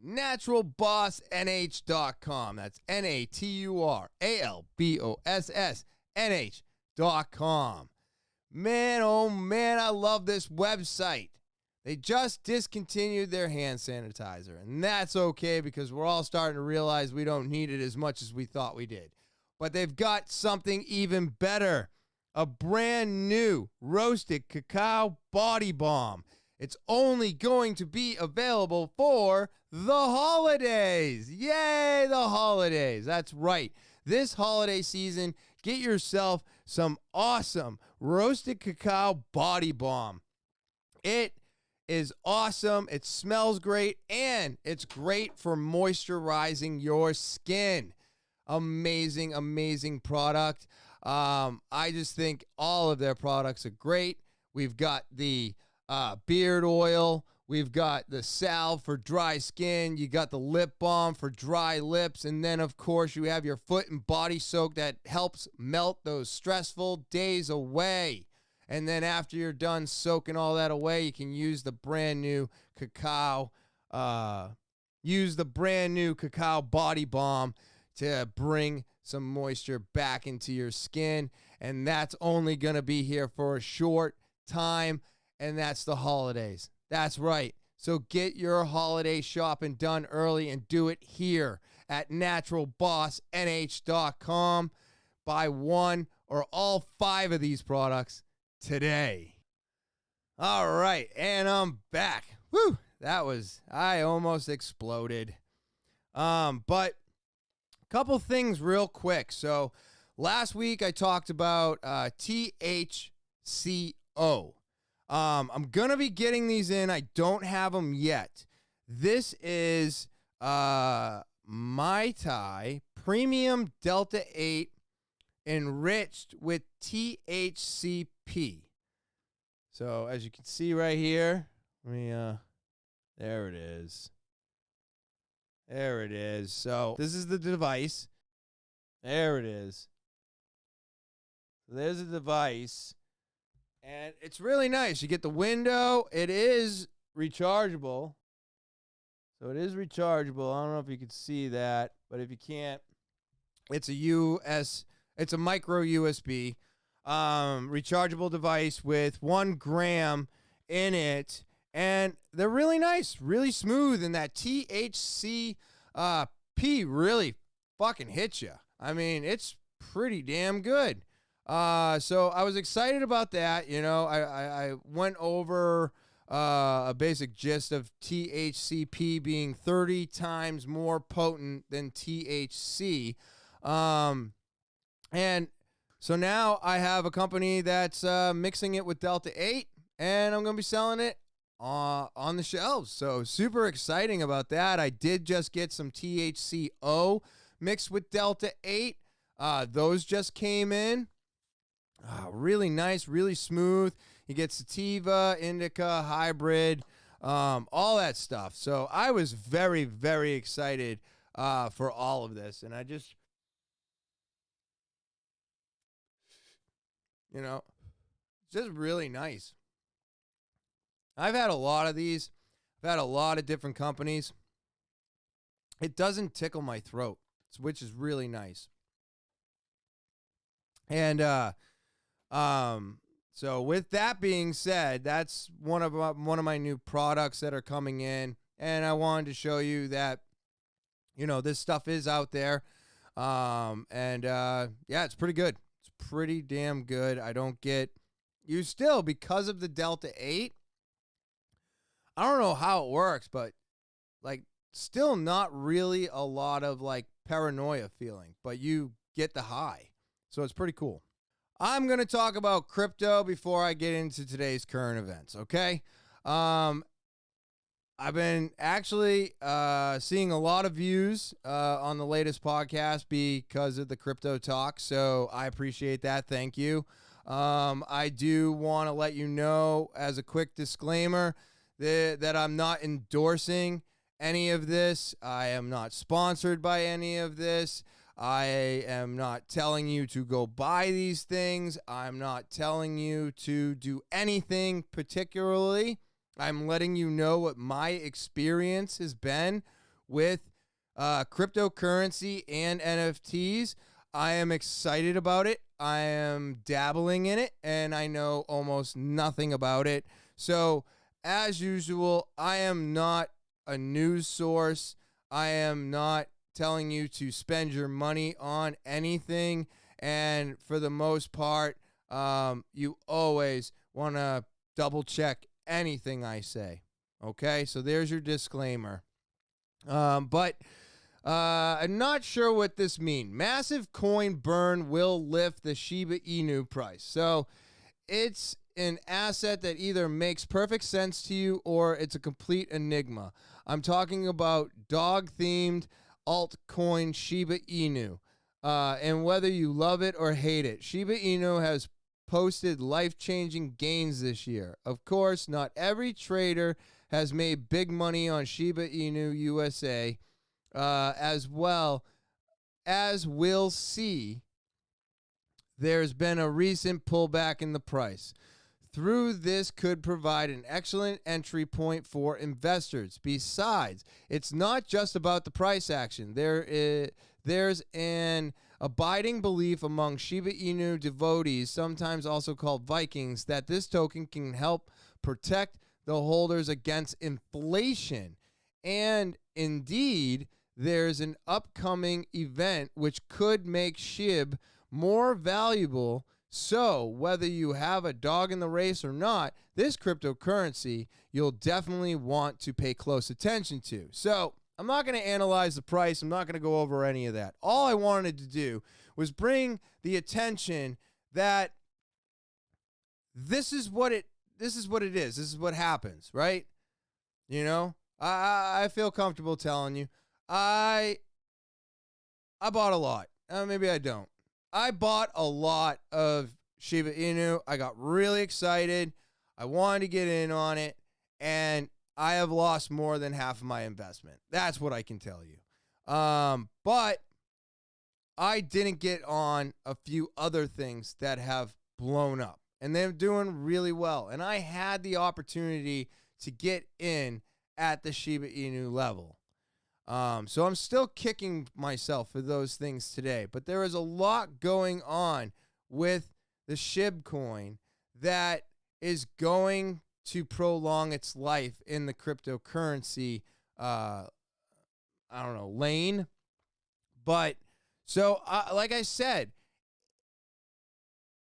naturalbossnh.com. That's naturalbossnh.com. Man, oh man, I love this website. They just discontinued their hand sanitizer, and that's okay because we're all starting to realize we don't need it as much as we thought we did. But they've got something even better, a brand new roasted cacao body balm. It's only going to be available for the holidays. Yay, the holidays. That's right. This holiday season, get yourself some awesome roasted cacao body balm. It is awesome. It smells great, and it's great for moisturizing your skin. Amazing, amazing product. I just think all of their products are great. We've got the beard oil. We've got the salve for dry skin. You got the lip balm for dry lips. And then, of course, you have your foot and body soak that helps melt those stressful days away. And then after you're done soaking all that away, you can use the brand new cacao body balm to bring some moisture back into your skin. And that's only going to be here for a short time, and that's the holidays. That's right. So get your holiday shopping done early and do it here at naturalbossnh.com. Buy one or all 5 of these products today. All right, and I'm back. Woo! I almost exploded. But a couple things real quick. So last week I talked about THC-O. I'm going to be getting these in. I don't have them yet. This is Mai Tai Premium Delta 8 enriched with THC-P. So as you can see right here, there it is. There it is. So this is the device. There it is. There's the device. And it's really nice. You get the window. It is rechargeable. So it is rechargeable. I don't know if you can see that, but if you can't, it's a micro USB rechargeable device with 1 gram in it. And they're really nice, really smooth, and that THC-P really fucking hits you. I mean, it's pretty damn good. So I was excited about that. You know, I went over a basic gist of THC-P being 30 times more potent than THC. And so now I have a company that's mixing it with Delta 8, and I'm going to be selling it on the shelves. So super exciting about that. I did just get some THC-O mixed with Delta 8. Those just came in. Really nice, really smooth. You get sativa, indica, hybrid, all that stuff. So I was very, very excited for all of this. And I just, just really nice. I've had a lot of these. I've had a lot of different companies. It doesn't tickle my throat, which is really nice. And So with that being said, that's one of my new products that are coming in, and I wanted to show you that, this stuff is out there. Yeah, it's pretty good. It's pretty damn good. I don't get you still because of the Delta 8. I don't know how it works, but like still not really a lot of like paranoia feeling, but you get the high. So it's pretty cool. I'm going to talk about crypto before I get into today's current events, okay? I've been actually seeing a lot of views on the latest podcast because of the crypto talk, so I appreciate that. Thank you. I do want to let you know, as a quick disclaimer, that I'm not endorsing any of this. I am not sponsored by any of this. I am not telling you to go buy these things. I'm not telling you to do anything particularly. I'm letting you know what my experience has been with cryptocurrency and NFTs. I am excited about it. I am dabbling in it, and I know almost nothing about it. So, as usual, I am not a news source. I am not telling you to spend your money on anything. And for the most part, you always want to double check anything I say. Okay, so there's your disclaimer. But I'm not sure what this means. Massive coin burn will lift the Shiba Inu price. So it's an asset that either makes perfect sense to you or it's a complete enigma. I'm talking about dog-themed altcoin Shiba Inu. And whether you love it or hate it, Shiba Inu has posted life-changing gains this year. Of course, not every trader has made big money on Shiba Inu USA, as well as we'll see. There's been a recent pullback in the price. Through this could provide an excellent entry point for investors. Besides, it's not just about the price action. There's an abiding belief among Shiba Inu devotees, sometimes also called Vikings, that this token can help protect the holders against inflation. And indeed, there's an upcoming event which could make SHIB more valuable. So whether you have a dog in the race or not, this cryptocurrency you'll definitely want to pay close attention to. So I'm not going to analyze the price. I'm not going to go over any of that. All I wanted to do was bring the attention that this is what it is. This is what happens, right? I feel comfortable telling you. I bought a lot. Maybe I don't. I bought a lot of Shiba Inu. I got really excited. I wanted to get in on it, and I have lost more than half of my investment. That's what I can tell you. But I didn't get on a few other things that have blown up, and they're doing really well. And I had the opportunity to get in at the Shiba Inu level. So I'm still kicking myself for those things today. But there is a lot going on with the SHIB coin that is going to prolong its life in the cryptocurrency, lane. But so, like I said,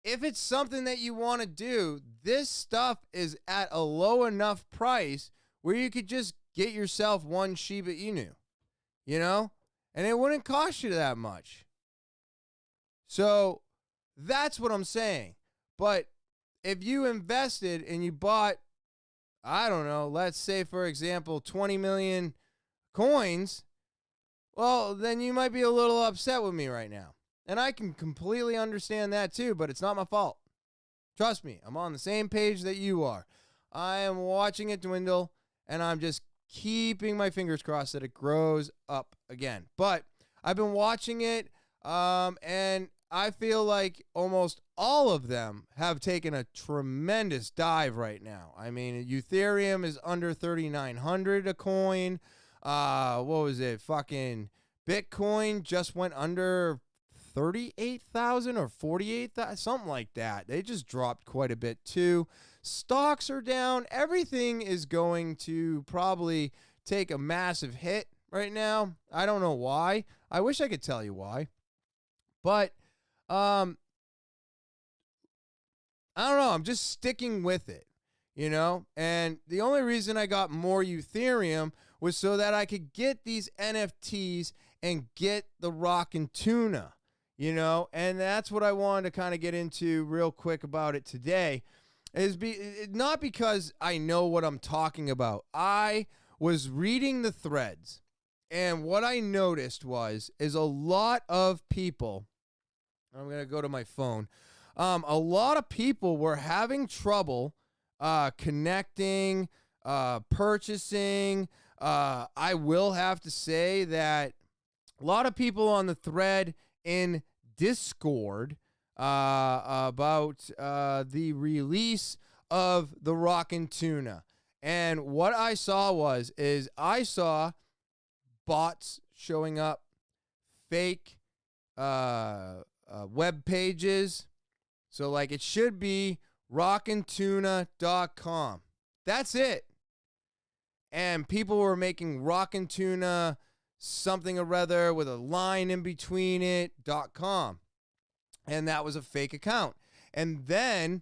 if it's something that you want to do, this stuff is at a low enough price where you could just get yourself one Shiba Inu, and it wouldn't cost you that much. So that's what I'm saying. But if you invested and you bought, I don't know, let's say, for example, 20 million coins, well, then you might be a little upset with me right now. And I can completely understand that too, but it's not my fault. Trust me, I'm on the same page that you are. I am watching it dwindle, and I'm just keeping my fingers crossed that it grows up again. But I've been watching it, and I feel like almost all of them have taken a tremendous dive right now. I mean, Ethereum is under 3,900 a coin. What was it? Fucking Bitcoin just went under 38,000 or 48,000, something like that. They just dropped quite a bit too. Stocks are down. Everything is going to probably take a massive hit right now. I don't know why. I wish I could tell you why. But I don't know. I'm just sticking with it, you know? And the only reason I got more Ethereum was so that I could get these NFTs and get the Rockin Tuna, you know? And that's what I wanted to kind of get into real quick about it today. Not because I know what I'm talking about. I was reading the threads, and what I noticed is a lot of people, I'm going to go to my phone, a lot of people were having trouble connecting, purchasing. I will have to say that a lot of people on the thread in Discord about the release of the Rockin Tuna. And what I saw I saw bots showing up, fake web pages. So like it should be rockintuna.com. That's it. And people were making Rockin Tuna something or other with a line in between it.com. And that was a fake account. And then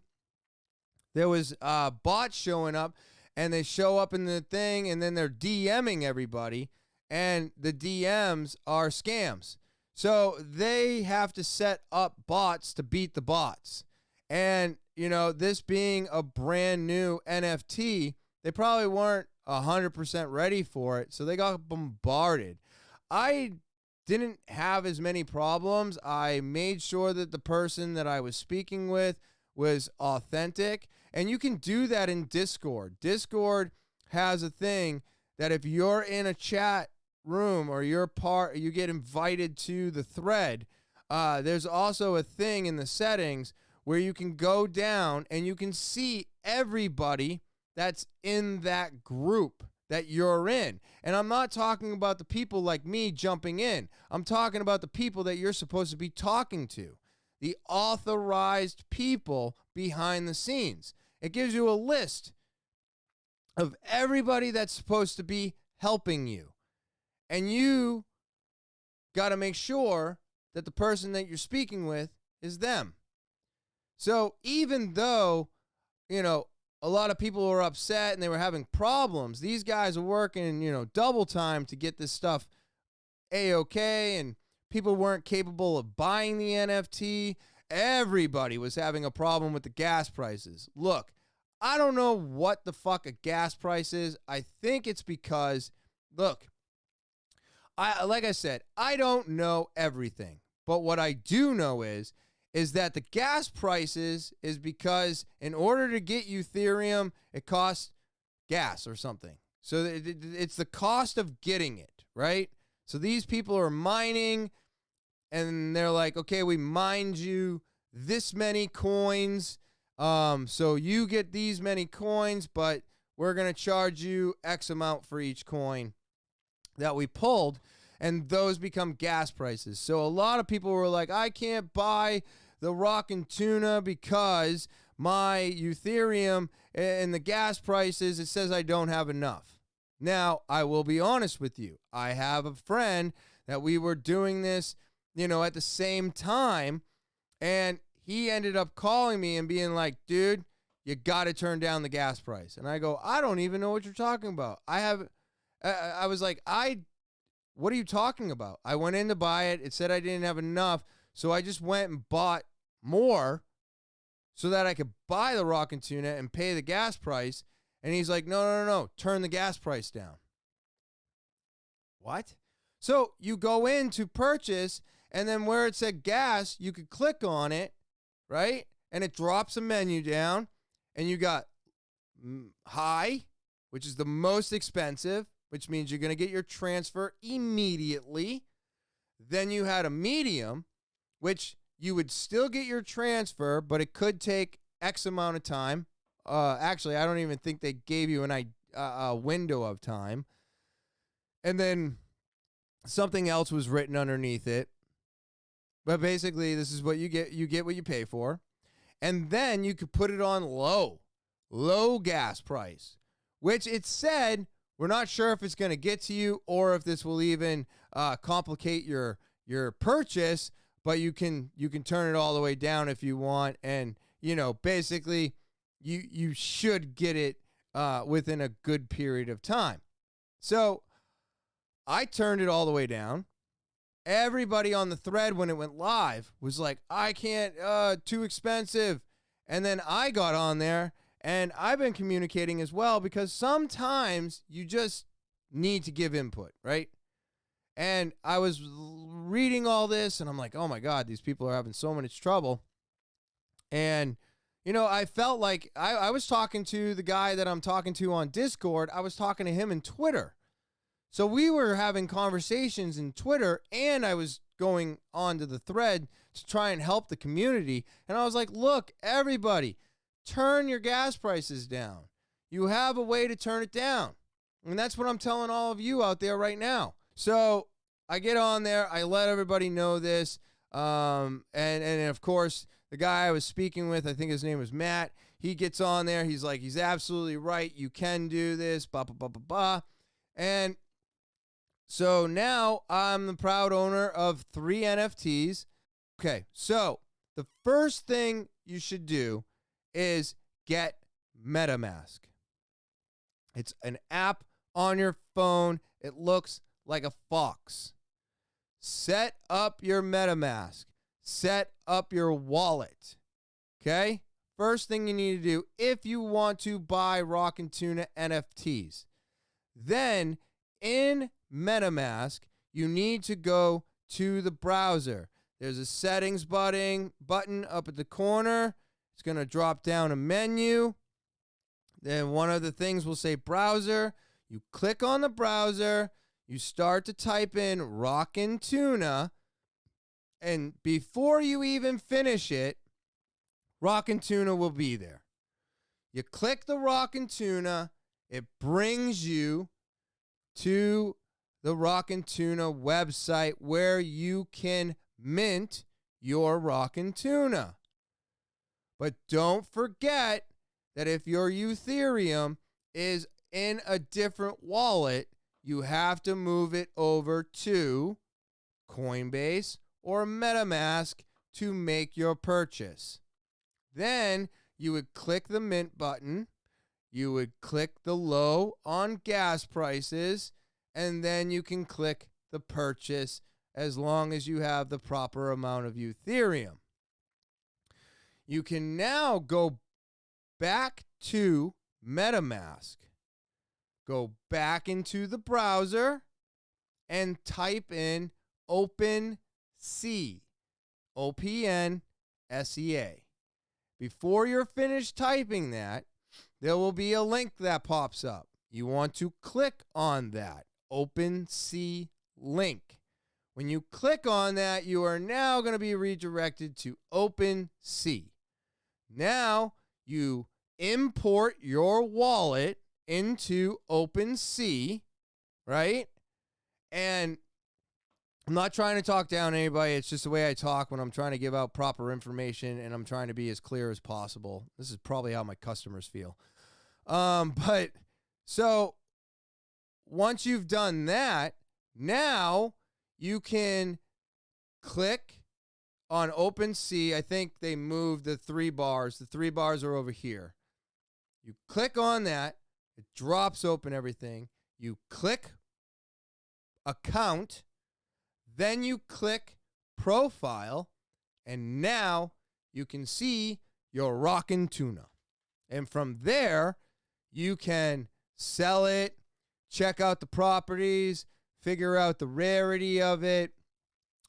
there was bots showing up, and they show up in the thing, and then they're DMing everybody, and the DMs are scams. So they have to set up bots to beat the bots. And, you know, this being a brand new NFT, they probably weren't 100% ready for it, so they got bombarded. I didn't have as many problems. I made sure that the person that I was speaking with was authentic, and you can do that in Discord. Discord has a thing that if you're in a chat room or you get invited to the thread, there's also a thing in the settings where you can go down and you can see everybody that's in that group that you're in. And I'm not talking about the people like me jumping in. I'm talking about the people that you're supposed to be talking to, the authorized people behind the scenes. It gives you a list of everybody that's supposed to be helping you. And you got to make sure that the person that you're speaking with is them. So even though, you know, a lot of people were upset and they were having problems, these guys are working, you know, double time to get this stuff A-okay, and people weren't capable of buying the NFT. Everybody was having a problem with the gas prices. Look, I don't know what the fuck a gas price is. I think it's because, look, like I said, I don't know everything. But what I do know is that the gas prices is because in order to get Ethereum, it costs gas or something. So it's the cost of getting it, right? So these people are mining, and they're like, okay, we mined you this many coins, so you get these many coins, but we're going to charge you X amount for each coin that we pulled, and those become gas prices. So a lot of people were like, I can't buy the Rockin Tuna because my Ethereum and the gas prices, it says I don't have enough. Now, I will be honest with you. I have a friend that we were doing this, you know, at the same time, and he ended up calling me and being like, dude, you got to turn down the gas price. And I go, I don't even know what you're talking about. I was like, what are you talking about? I went in to buy it. It said I didn't have enough. So I just went and bought more so that I could buy the Rockin Tuna and pay the gas price. And he's like, no, turn the gas price down. What? So you go in to purchase, and then where it said gas, you could click on it, right? And it drops a menu down, and you got high, which is the most expensive, which means you're going to get your transfer immediately. Then you had a medium, which you would still get your transfer, but it could take X amount of time. Actually, I don't even think they gave you a window of time. And then something else was written underneath it. But basically, this is what you get. You get what you pay for. And then you could put it on low gas price, which it said, we're not sure if it's going to get to you or if this will even complicate your purchase, but you can turn it all the way down if you want. And, basically you should get it within a good period of time. So I turned it all the way down. Everybody on the thread when it went live was like, I can't, too expensive. And then I got on there and I've been communicating as well, because sometimes you just need to give input, right? And I was reading all this and I'm like, oh my God, these people are having so much trouble. And, I felt like I was talking to the guy that I'm talking to on Discord. I was talking to him in Twitter. So we were having conversations in Twitter, and I was going onto the thread to try and help the community. And I was like, look, everybody, turn your gas prices down. You have a way to turn it down. And that's what I'm telling all of you out there right now. So I get on there. I let everybody know this. And of course, the guy I was speaking with, I think his name was Matt, he gets on there. He's like, he's absolutely right. You can do this, blah, blah, blah, blah, blah. And so now I'm the proud owner of 3 NFTs. Okay, so the first thing you should do is get MetaMask. It's an app on your phone. It looks like a fox. Set up your MetaMask. Set up your wallet. Okay? First thing you need to do if you want to buy Rockin Tuna NFTs. Then in MetaMask, you need to go to the browser. There's a settings button up at the corner. It's going to drop down a menu. Then one of the things will say browser. You click on the browser. You start to type in Rockin Tuna. And before you even finish it, Rockin Tuna will be there. You click the Rockin Tuna. It brings you to the Rockin Tuna website where you can mint your Rockin Tuna. But don't forget that if your Ethereum is in a different wallet, you have to move it over to Coinbase or MetaMask to make your purchase. Then you would click the mint button. You would click the low on gas prices, and then you can click the purchase as long as you have the proper amount of Ethereum. You can now go back to MetaMask. Go back into the browser and type in OpenSea. OpenSea. Before you're finished typing that, there will be a link that pops up. You want to click on that OpenSea link. When you click on that, you are now going to be redirected to OpenSea. Now you import your wallet into OpenSea, right? And I'm not trying to talk down anybody. It's just the way I talk when I'm trying to give out proper information and I'm trying to be as clear as possible. This is probably how my customers feel. But so once you've done that, now you can click on OpenSea. I think they moved the 3 bars. The 3 bars are over here. You click on that. It drops open everything. You click account. Then you click profile. And now you can see your Rockin Tuna. And from there, you can sell it, check out the properties, figure out the rarity of it,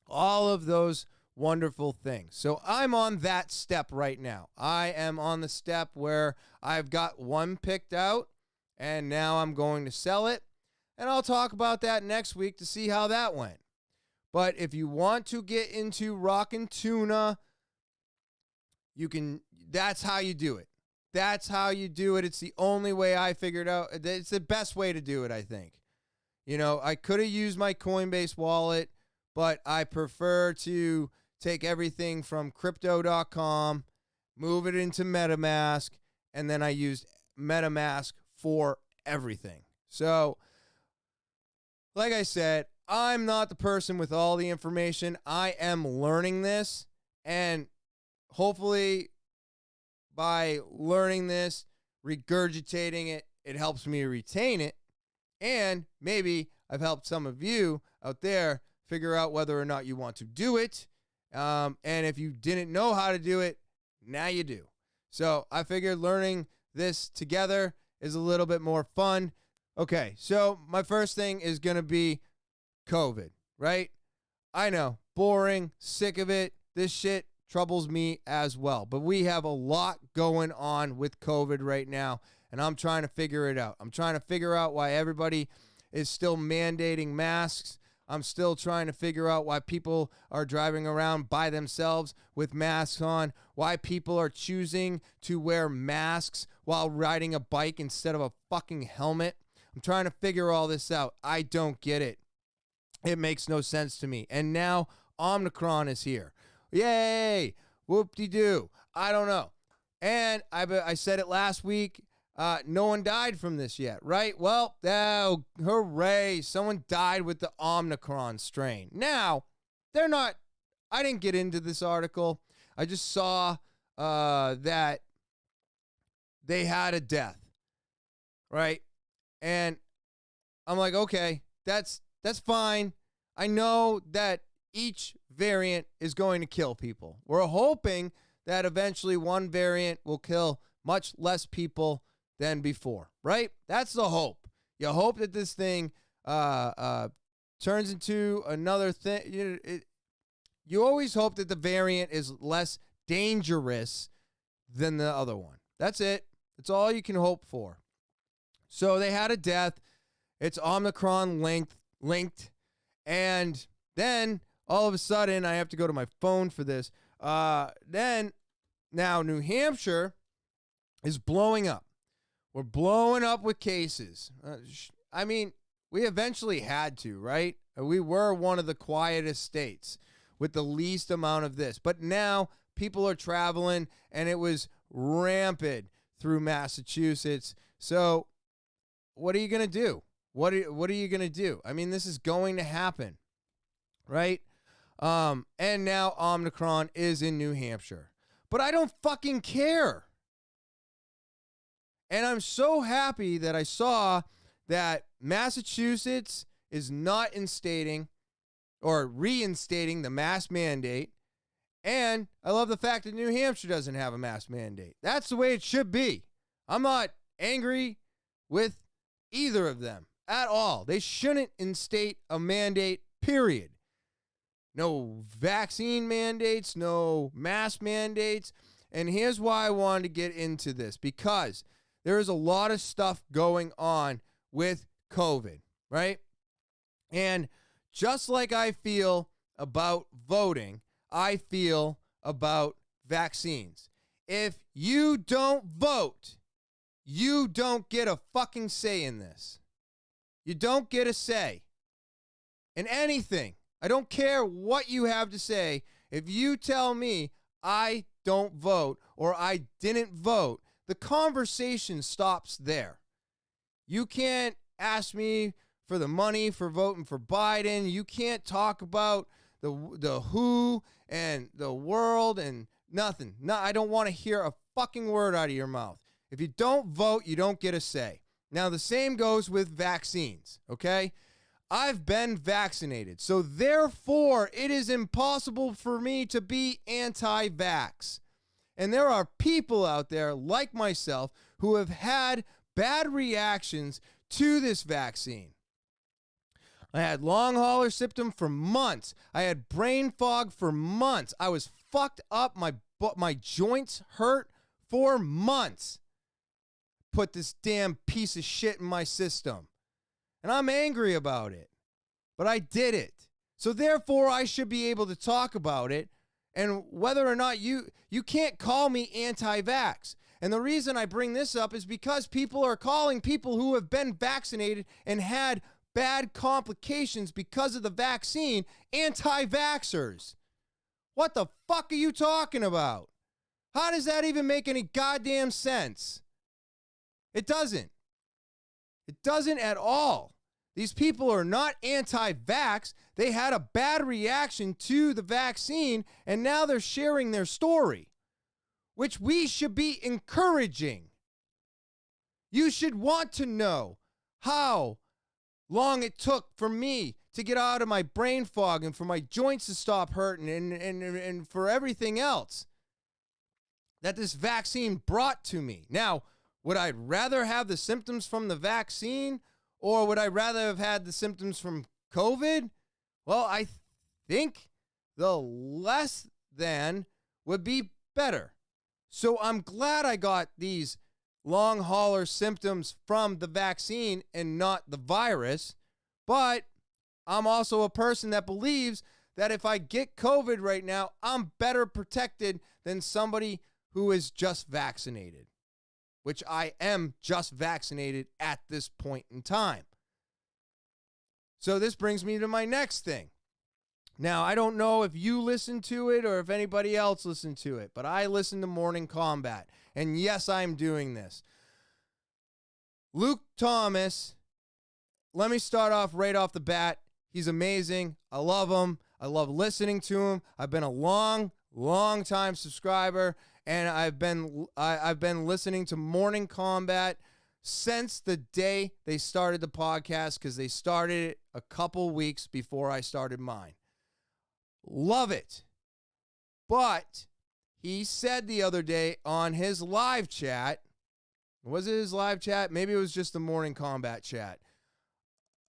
all of those wonderful things. So I'm on that step right now. I am on the step where I've got one picked out, and now I'm going to sell it. And I'll talk about that next week to see how that went. But if you want to get into Rockin Tuna, you can. That's how you do it. That's how you do it. It's the only way I figured out. It's the best way to do it, I think. You know, I could have used my Coinbase wallet, but I prefer to take everything from crypto.com, move it into MetaMask, and then I used MetaMask for everything. So, like I said, I'm not the person with all the information. I am learning this, and hopefully by learning this, regurgitating it, it helps me retain it. And maybe I've helped some of you out there figure out whether or not you want to do it. And if you didn't know how to do it, now you do. So I figured learning this together is a little bit more fun. Okay, so my first thing is going to be COVID, right? I know, boring, sick of it. This shit troubles me as well. But we have a lot going on with COVID right now, and I'm trying to figure it out. I'm trying to figure out why everybody is still mandating masks. I'm still trying to figure out why people are driving around by themselves with masks on, why people are choosing to wear masks while riding a bike instead of a fucking helmet. I'm trying to figure all this out. I don't get it. It makes no sense to me. And now Omicron is here. Yay! Whoop-de-doo. I don't know. And I said it last week. No one died from this yet, right? Well, oh, hooray. Someone died with the Omicron strain. Now, they're not, I didn't get into this article. I just saw that they had a death, right? And I'm like, okay, that's fine. I know that each variant is going to kill people. We're hoping that eventually one variant will kill much less people than before, right? That's the hope. You hope that this thing turns into another thing. You always hope that the variant is less dangerous than the other one. That's it. That's all you can hope for. So they had a death. It's Omicron linked. And then all of a sudden, I have to go to my phone for this. Then now New Hampshire is blowing up. We're blowing up with cases. I mean, we eventually had to, right? We were one of the quietest states with the least amount of this. But now people are traveling, and it was rampant through Massachusetts. So what are you going to do? What are you going to do? I mean, this is going to happen, right? And now Omicron is in New Hampshire. But I don't fucking care. And I'm so happy that I saw that Massachusetts is not instating or reinstating the mask mandate. And I love the fact that New Hampshire doesn't have a mask mandate. That's the way it should be. I'm not angry with either of them at all. They shouldn't instate a mandate, period. No vaccine mandates, no mask mandates. And here's why I wanted to get into this, because there is a lot of stuff going on with COVID, right? And just like I feel about voting, I feel about vaccines. If you don't vote, you don't get a fucking say in this. You don't get a say in anything. I don't care what you have to say. If you tell me I don't vote or I didn't vote, the conversation stops there. You can't ask me for the money for voting for Biden. You can't talk about the WHO and the world and nothing. No, I don't want to hear a fucking word out of your mouth. If you don't vote, you don't get a say. Now, the same goes with vaccines, okay? I've been vaccinated, so therefore it is impossible for me to be anti-vax. And there are people out there like myself who have had bad reactions to this vaccine. I had long hauler symptom for months. I had brain fog for months. I was fucked up. My joints hurt for months. Put this damn piece of shit in my system. And I'm angry about it. But I did it. So therefore, I should be able to talk about it. And whether or not you can't call me anti-vax. And the reason I bring this up is because people are calling people who have been vaccinated and had bad complications because of the vaccine anti-vaxxers. What the fuck are you talking about? How does that even make any goddamn sense? It doesn't. It doesn't at all. These people are not anti-vax. They had a bad reaction to the vaccine, and now they're sharing their story, which we should be encouraging. You should want to know how long it took for me to get out of my brain fog and for my joints to stop hurting and for everything else that this vaccine brought to me. Now, would I rather have the symptoms from the vaccine, or would I rather have had the symptoms from COVID? Well, I think the less than would be better. So I'm glad I got these long hauler symptoms from the vaccine and not the virus. But I'm also a person that believes that if I get COVID right now, I'm better protected than somebody who is just vaccinated, which I am just vaccinated at this point in time. So this brings me to my next thing. Now, I don't know if you listen to it or if anybody else listened to it, but I listen to Morning Combat. And yes, I'm doing this. Luke Thomas, let me start off right off the bat. He's amazing. I love him. I love listening to him. I've been a long time subscriber, and I've been listening to Morning Combat since the day they started the podcast, because they started it a couple weeks before I started mine. Love it. But he said the other day on his live chat, was it his live chat? Maybe it was just the Morning Combat chat.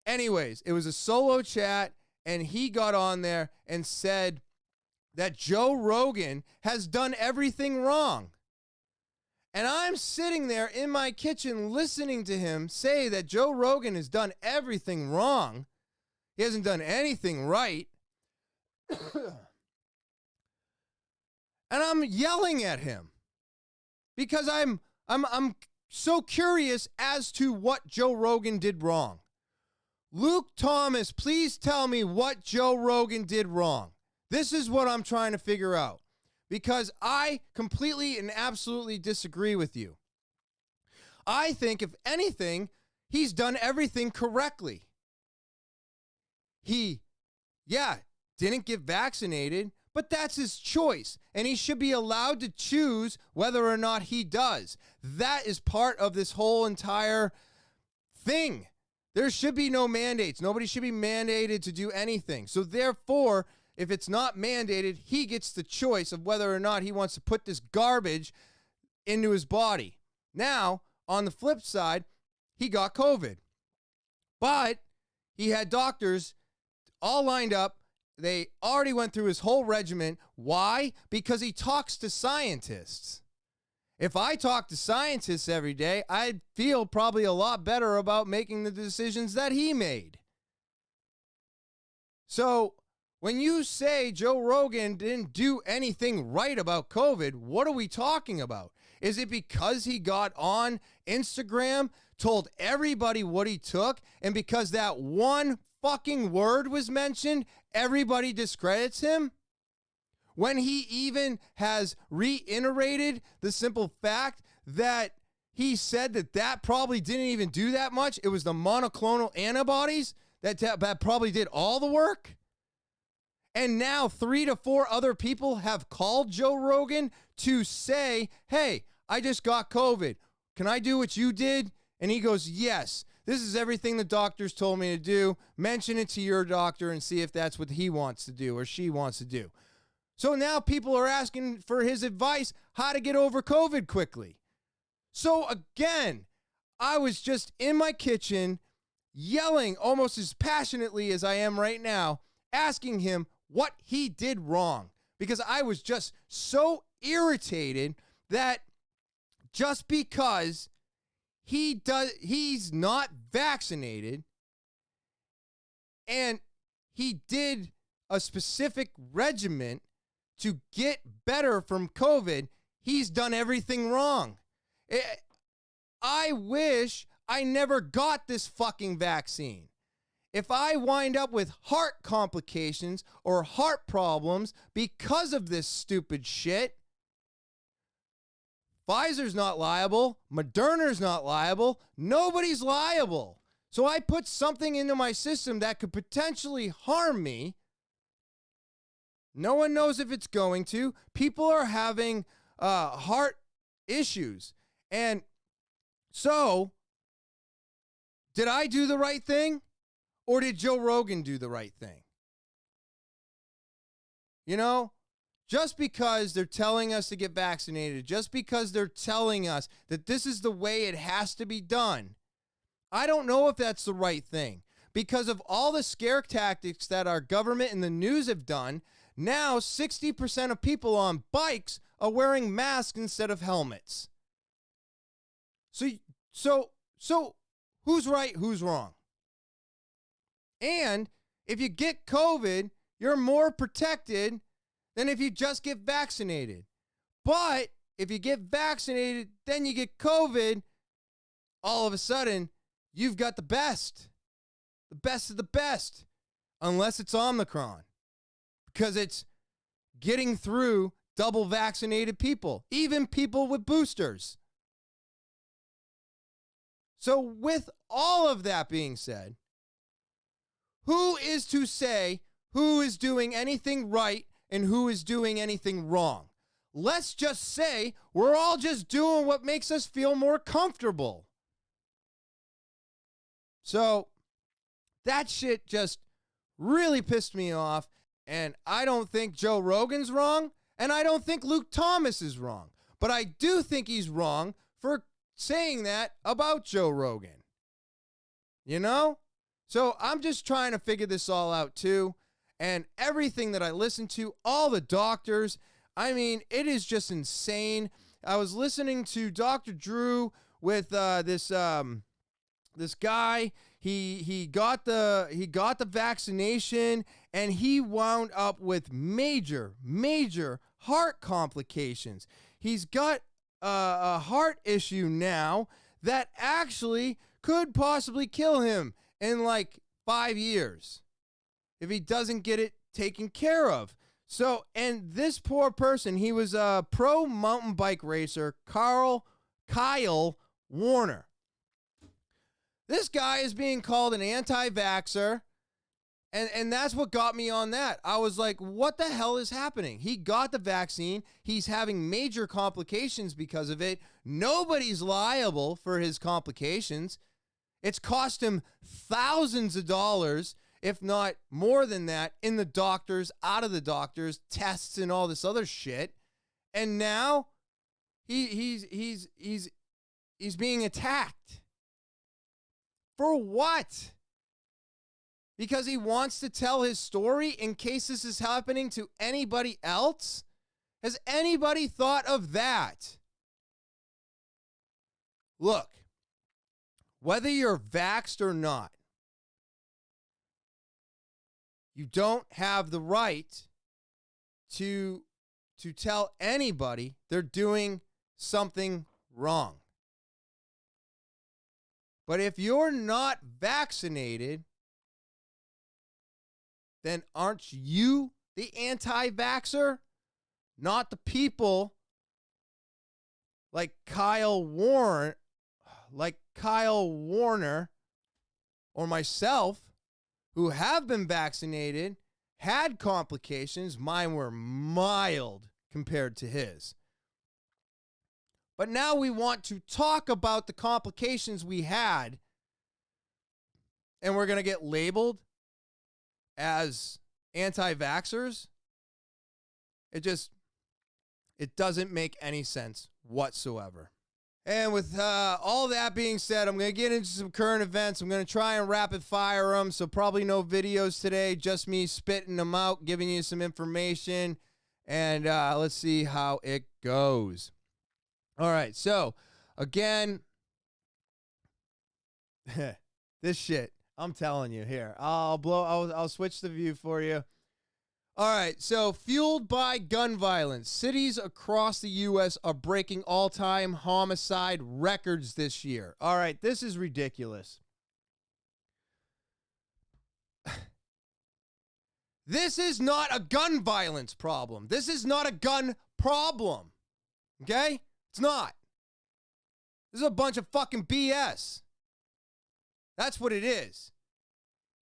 Anyways, it was a solo chat, and he got on there and said that Joe Rogan has done everything wrong. And I'm sitting there in my kitchen listening to him say that Joe Rogan has done everything wrong. He hasn't done anything right. And I'm yelling at him because I'm so curious as to what Joe Rogan did wrong. Luke Thomas, please tell me what Joe Rogan did wrong. This is what I'm trying to figure out, because I completely and absolutely disagree with you. I think, if anything, he's done everything correctly. He, didn't get vaccinated, but that's his choice, and he should be allowed to choose whether or not he does. That is part of this whole entire thing. There should be no mandates. Nobody should be mandated to do anything. So therefore, if it's not mandated, he gets the choice of whether or not he wants to put this garbage into his body. Now, on the flip side, he got COVID. But he had doctors all lined up. They already went through his whole regimen. Why? Because he talks to scientists. If I talk to scientists every day, I'd feel probably a lot better about making the decisions that he made. So when you say Joe Rogan didn't do anything right about COVID, what are we talking about? Is it because he got on Instagram, told everybody what he took, and because that one fucking word was mentioned, everybody discredits him? When he even has reiterated the simple fact that he said that probably didn't even do that much. It was the monoclonal antibodies that probably did all the work. And now 3 to 4 other people have called Joe Rogan to say, hey, I just got COVID. Can I do what you did? And he goes, yes, this is everything the doctors told me to do. Mention it to your doctor and see if that's what he wants to do or she wants to do. So now people are asking for his advice how to get over COVID quickly. So again, I was just in my kitchen yelling almost as passionately as I am right now, asking him what he did wrong, because I was just so irritated that just because he's not vaccinated and he did a specific regimen to get better from COVID, he's done everything wrong. I wish I never got this fucking vaccine. if I wind up with heart complications or heart problems because of this stupid shit, Pfizer's not liable, Moderna's not liable, nobody's liable. So I put something into my system that could potentially harm me. No one knows if it's going to. People are having heart issues. And so, did I do the right thing? Or did Joe Rogan do the right thing? You know, just because they're telling us to get vaccinated, just because they're telling us that this is the way it has to be done, I don't know if that's the right thing. Because of all the scare tactics that our government and the news have done, now 60% of people on bikes are wearing masks instead of helmets. So who's right, who's wrong? And if you get COVID, you're more protected than if you just get vaccinated. But if you get vaccinated, then you get COVID, all of a sudden, you've got the best of the best, unless it's Omicron, because it's getting through double vaccinated people, even people with boosters. So with all of that being said, who is to say who is doing anything right and who is doing anything wrong? Let's just say we're all just doing what makes us feel more comfortable. So that shit just really pissed me off, and I don't think Joe Rogan's wrong, and I don't think Luke Thomas is wrong, but I do think he's wrong for saying that about Joe Rogan. You know? So I'm just trying to figure this all out too, and everything that I listen to, all the doctors, I mean, it is just insane. I was listening to Dr. Drew with this guy. He got the vaccination, and he wound up with major heart complications. He's got a heart issue now that actually could possibly kill him in like 5 years if he doesn't get it taken care of. So, and this poor person, he was a pro mountain bike racer, Kyle Warner. This guy is being called an anti-vaxer, and that's what got me on that. I was like, what the hell is happening? He got the vaccine. He's having major complications because of it. Nobody's liable for his complications. It's cost him thousands of dollars, if not more than that, in the doctors, out of the doctors, tests, and all this other shit. And now he's being attacked. For what? Because he wants to tell his story in case this is happening to anybody else? Has anybody thought of that? Look, whether you're vaxxed or not, you don't have the right to tell anybody they're doing something wrong. But if you're not vaccinated, then aren't you the anti-vaxxer? Not the people like Kyle Warner or myself who have been vaccinated, had complications. Mine were mild compared to his. But now we want to talk about the complications we had, and we're going to get labeled as anti-vaxxers. It doesn't make any sense whatsoever. And with all that being said, I'm going to get into some current events. I'm going to try and rapid fire them, so probably no videos today, just me spitting them out, giving you some information, and let's see how it goes. All right, so again, this shit, I'm telling you here. I'll switch the view for you. All right, so fueled by gun violence, cities across the U.S. are breaking all-time homicide records this year. All right, this is ridiculous. This is not a gun violence problem. This is not a gun problem. Okay? It's not. This is a bunch of fucking BS. That's what it is.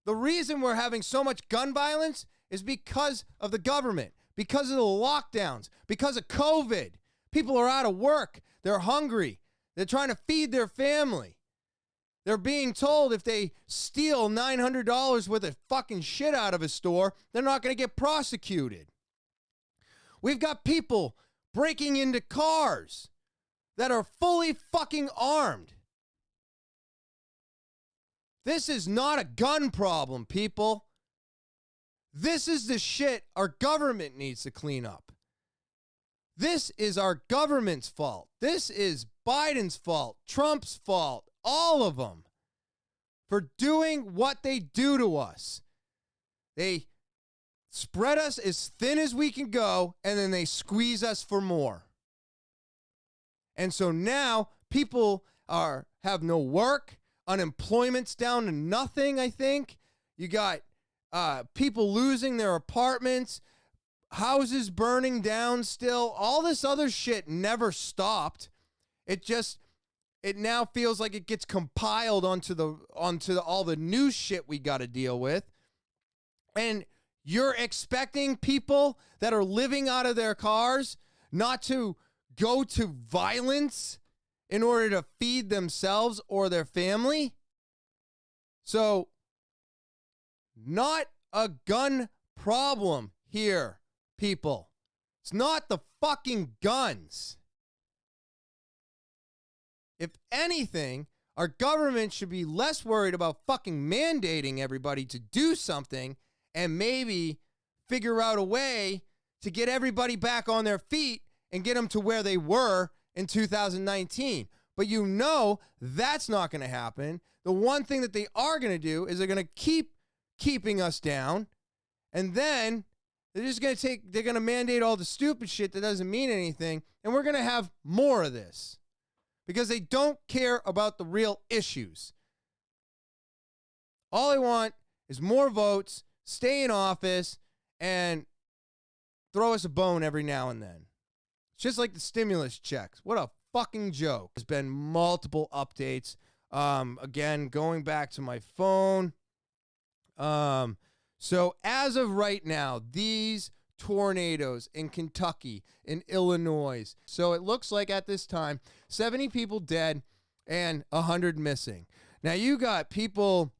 The reason we're having so much gun violence is because of the government, because of the lockdowns, because of COVID. People are out of work. They're hungry. They're trying to feed their family. They're being told if they steal $900 worth of fucking shit out of a store, they're not going to get prosecuted. We've got people breaking into cars that are fully fucking armed. This is not a gun problem, people. This is the shit our government needs to clean up. This is our government's fault. This is Biden's fault, Trump's fault, all of them, for doing what they do to us. They spread us as thin as we can go, and then they squeeze us for more. And so now people have no work. Unemployment's down to nothing, I think. You got people losing their apartments, houses burning down still. All this other shit never stopped. It now feels like it gets compiled onto all the new shit we got to deal with. And you're expecting people that are living out of their cars not to go to violence in order to feed themselves or their family? So, not a gun problem here, people. It's not the fucking guns. If anything, our government should be less worried about fucking mandating everybody to do something and maybe figure out a way to get everybody back on their feet and get them to where they were in 2019. But you know that's not going to happen. The one thing that they are going to do is they're going to keep keeping us down, and then they're going to mandate all the stupid shit that doesn't mean anything, and we're going to have more of this because they don't care about the real issues. All they want is more votes, stay in office, and throw us a bone every now and then. It's just like the stimulus checks. What a fucking joke. There's been multiple updates. Again, going back to my phone. So as of right now, these tornadoes in Kentucky, in Illinois. So it looks like at this time, 70 people dead and 100 missing. Now you got people,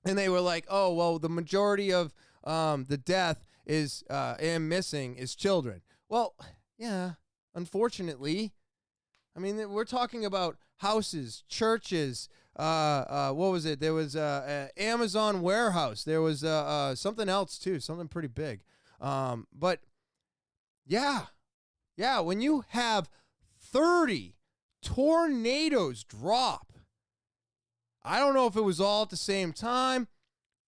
and they were like, oh, well, the majority of the death is and missing is children. Well, yeah. Unfortunately, I mean, we're talking about houses, churches. What was it? There was an Amazon warehouse. There was something else too, something pretty big. But yeah, when you have 30 tornadoes drop, I don't know if it was all at the same time,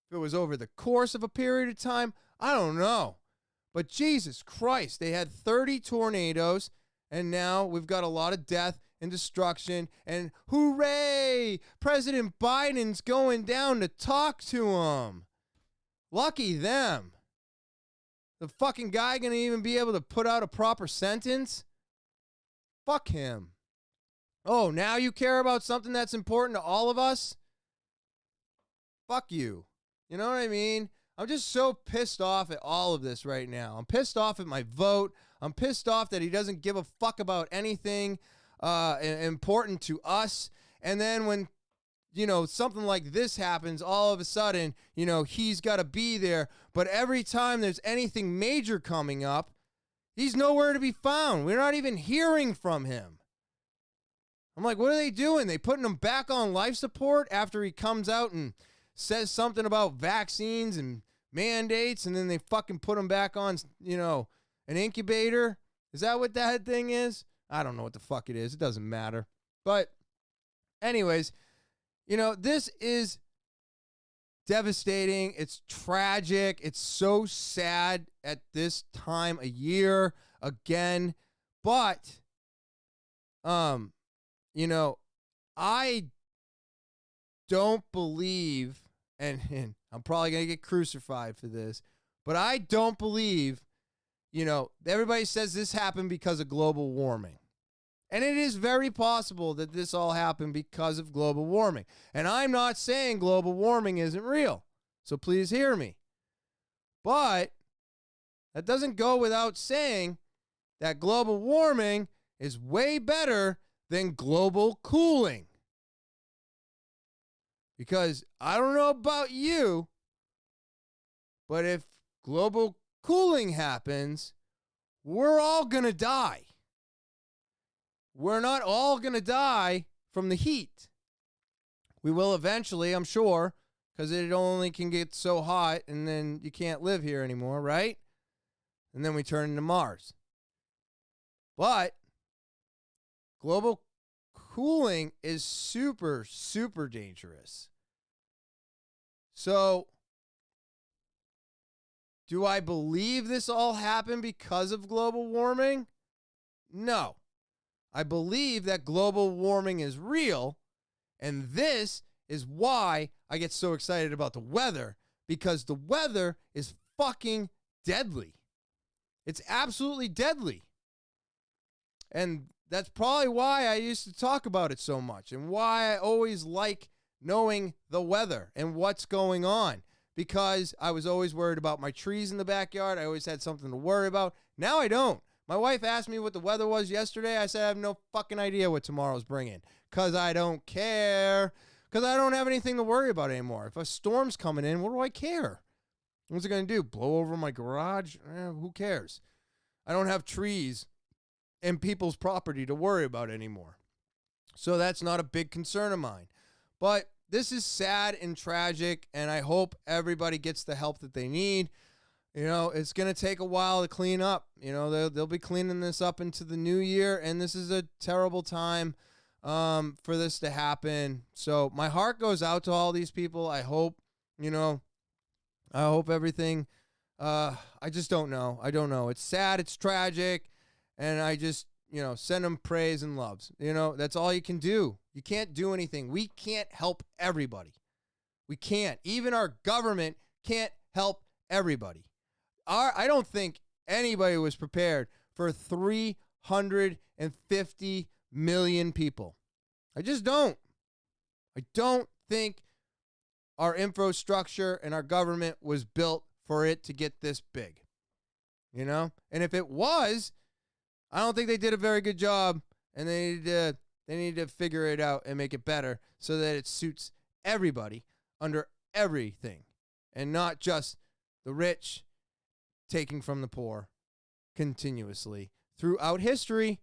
if it was over the course of a period of time. I don't know. But Jesus Christ, they had 30 tornadoes, and now we've got a lot of death and destruction, and hooray, President Biden's going down to talk to him. Lucky them. The fucking guy gonna even be able to put out a proper sentence? Fuck him. Oh, now you care about something that's important to all of us? Fuck you. You know what I mean? I'm just so pissed off at all of this right now. I'm pissed off at my vote. I'm pissed off that he doesn't give a fuck about anything important to us. And then when, something like this happens, all of a sudden, he's got to be there. But every time there's anything major coming up, he's nowhere to be found. We're not even hearing from him. I'm like, what are they doing? They putting him back on life support after he comes out and says something about vaccines and mandates, and then they fucking put him back on, an incubator? Is that what that thing is? I don't know what the fuck it is. It doesn't matter. But anyways, this is devastating. It's tragic. It's so sad at this time of year again. But, I don't believe, and I'm probably going to get crucified for this, But I don't believe, everybody says this happened because of global warming. And it is very possible that this all happened because of global warming. And I'm not saying global warming isn't real. So please hear me. But that doesn't go without saying that global warming is way better than global cooling. Because I don't know about you, but if global cooling happens, we're all going to die. We're not all going to die from the heat. We will eventually, I'm sure, because it only can get so hot and then you can't live here anymore, right? And then we turn into Mars. But global cooling is super, super dangerous. So, do I believe this all happened because of global warming? No. I believe that global warming is real, and this is why I get so excited about the weather, because the weather is fucking deadly. It's absolutely deadly. And that's probably why I used to talk about it so much and why I always like knowing the weather and what's going on, because I was always worried about my trees in the backyard. I always had something to worry about. Now I don't. My wife asked me what the weather was yesterday. I said I have no fucking idea what tomorrow's bringing because I don't care, because I don't have anything to worry about anymore. If a storm's coming in, what do I care? What's it going to do? Blow over my garage? Who cares? I don't have trees and people's property to worry about anymore. So that's not a big concern of mine. But this is sad and tragic, and I hope everybody gets the help that they need. It's going to take a while to clean up. They'll be cleaning this up into the new year, and this is a terrible time for this to happen. So my heart goes out to all these people. I hope, I hope everything, I just don't know. I don't know. It's sad. It's tragic. And I just, send them praise and loves. That's all you can do. You can't do anything. We can't help everybody. We can't. Even our government can't help everybody. I don't think anybody was prepared for 350 million people. I just don't. I don't think our infrastructure and our government was built for it to get this big. And if it was, I don't think they did a very good job, and they need to figure it out and make it better so that it suits everybody under everything, and not just the rich taking from the poor continuously throughout history.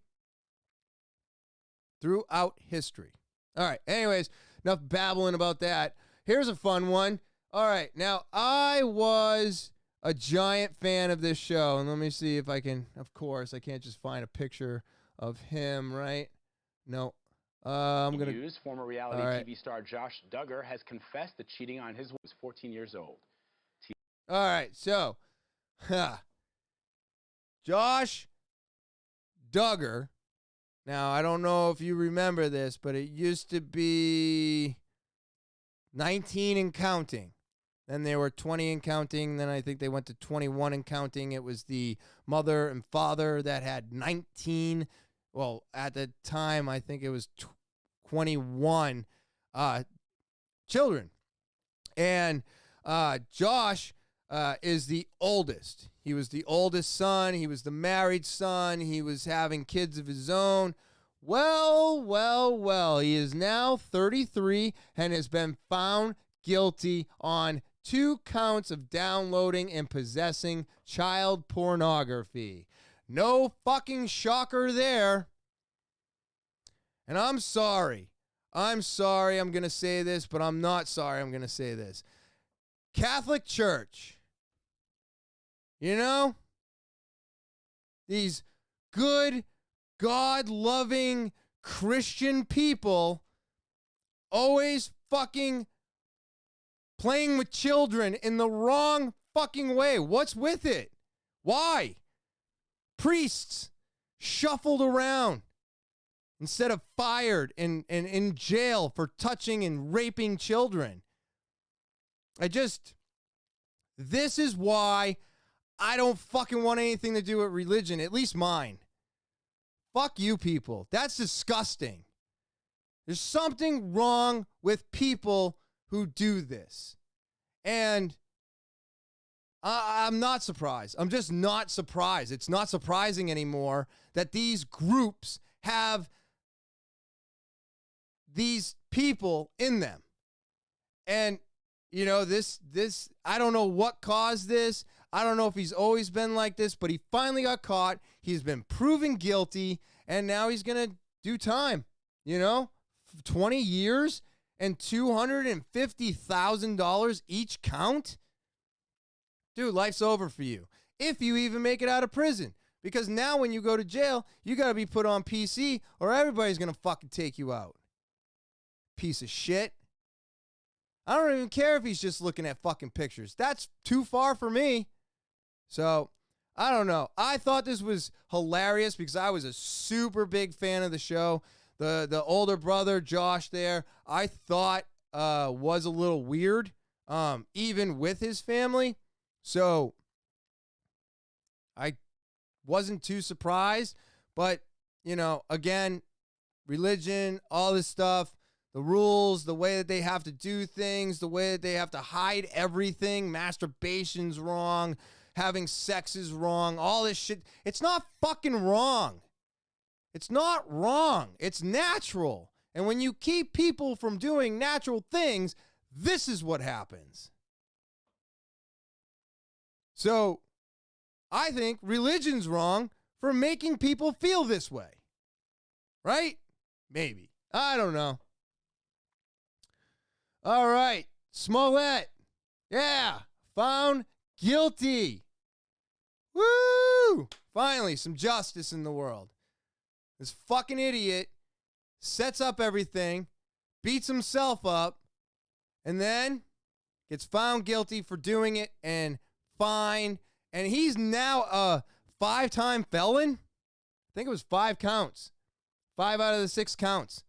Throughout history. All right. Anyways, enough babbling about that. Here's a fun one. All right. Now, I was a giant fan of this show, and let me see if I can. Of course, I can't just find a picture of him, right? No. I'm going to. Former reality TV star Josh Duggar has confessed to cheating on his wife, who was 14 years old. All right. So, Josh Duggar. Now, I don't know if you remember this, but it used to be 19 and counting. Then they were 20 and counting. Then I think they went to 21 and counting. It was the mother and father that had 19. Well, at the time, I think it was 21 children. And Josh is the oldest. He was the oldest son. He was the married son. He was having kids of his own. Well. He is now 33 and has been found guilty on 2 counts of downloading and possessing child pornography. No fucking shocker there. And I'm sorry. I'm going to say this, but I'm not sorry I'm going to say this. Catholic Church. These good, God-loving Christian people always fucking playing with children in the wrong fucking way. What's with it? Why? Priests shuffled around instead of fired and in jail for touching and raping children. This is why I don't fucking want anything to do with religion, at least mine. Fuck you people. That's disgusting. There's something wrong with people who do this. And I'm not surprised. I'm just not surprised. It's not surprising anymore that these groups have these people in them. And, you know, this, I don't know what caused this. I don't know if he's always been like this, but he finally got caught. He's been proven guilty, and now he's going to do time, you know, 20 years and $250,000 each count. Dude, life's over for you. If you even make it out of prison. Because now when you go to jail, you got to be put on PC or everybody's going to fucking take you out. Piece of shit. I don't even care if he's just looking at fucking pictures. That's too far for me. So, I don't know. I thought this was hilarious because I was a super big fan of the show. The older brother, Josh, there, I thought was a little weird, even with his family. So, I wasn't too surprised. But, you know, again, religion, all this stuff, the rules, the way that they have to do things, the way that they have to hide everything, masturbation's wrong, having sex is wrong, all this shit. It's not fucking wrong. It's not wrong. It's natural. And when you keep people from doing natural things, this is what happens. So, I think religion's wrong for making people feel this way. Right? Maybe. I don't know. All right. Smollett. Yeah. Found guilty. Woo! Finally, some justice in the world. This fucking idiot sets up everything, beats himself up, and then gets found guilty for doing it and fined. And he's now a 5-time felon. I think it was 5 counts. 5 out of the 6 counts.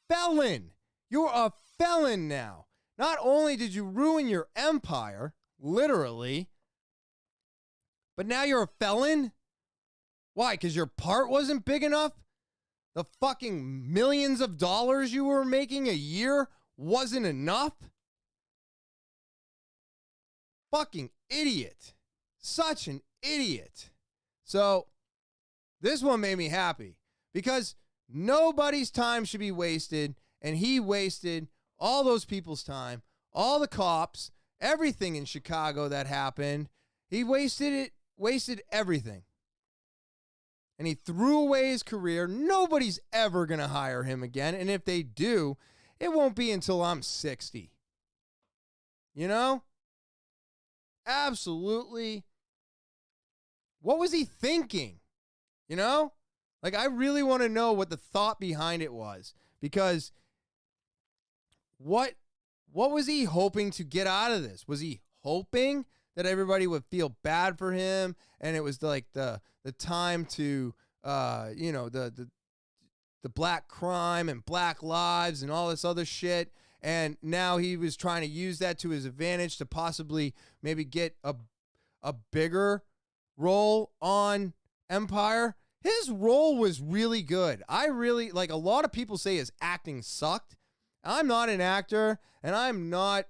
Felon. You're a felon now. Not only did you ruin your empire, literally, but now you're a felon? Why? Because your part wasn't big enough? The fucking millions of dollars you were making a year wasn't enough? Fucking idiot. Such an idiot. So, this one made me happy because nobody's time should be wasted, and he wasted all those people's time, all the cops, everything in Chicago that happened. He wasted everything. And he threw away his career. Nobody's ever going to hire him again. And if they do, it won't be until I'm 60. You know? Absolutely. What was he thinking? You know? Like, I really want to know what the thought behind it was. Because what was he hoping to get out of this? Was he hoping that everybody would feel bad for him, and it was like the time to the black crime and black lives and all this other shit, and now he was trying to use that to his advantage to possibly maybe get a bigger role on Empire? His role was really good. I really, like, a lot of people say his acting sucked. I'm not an actor, and I'm not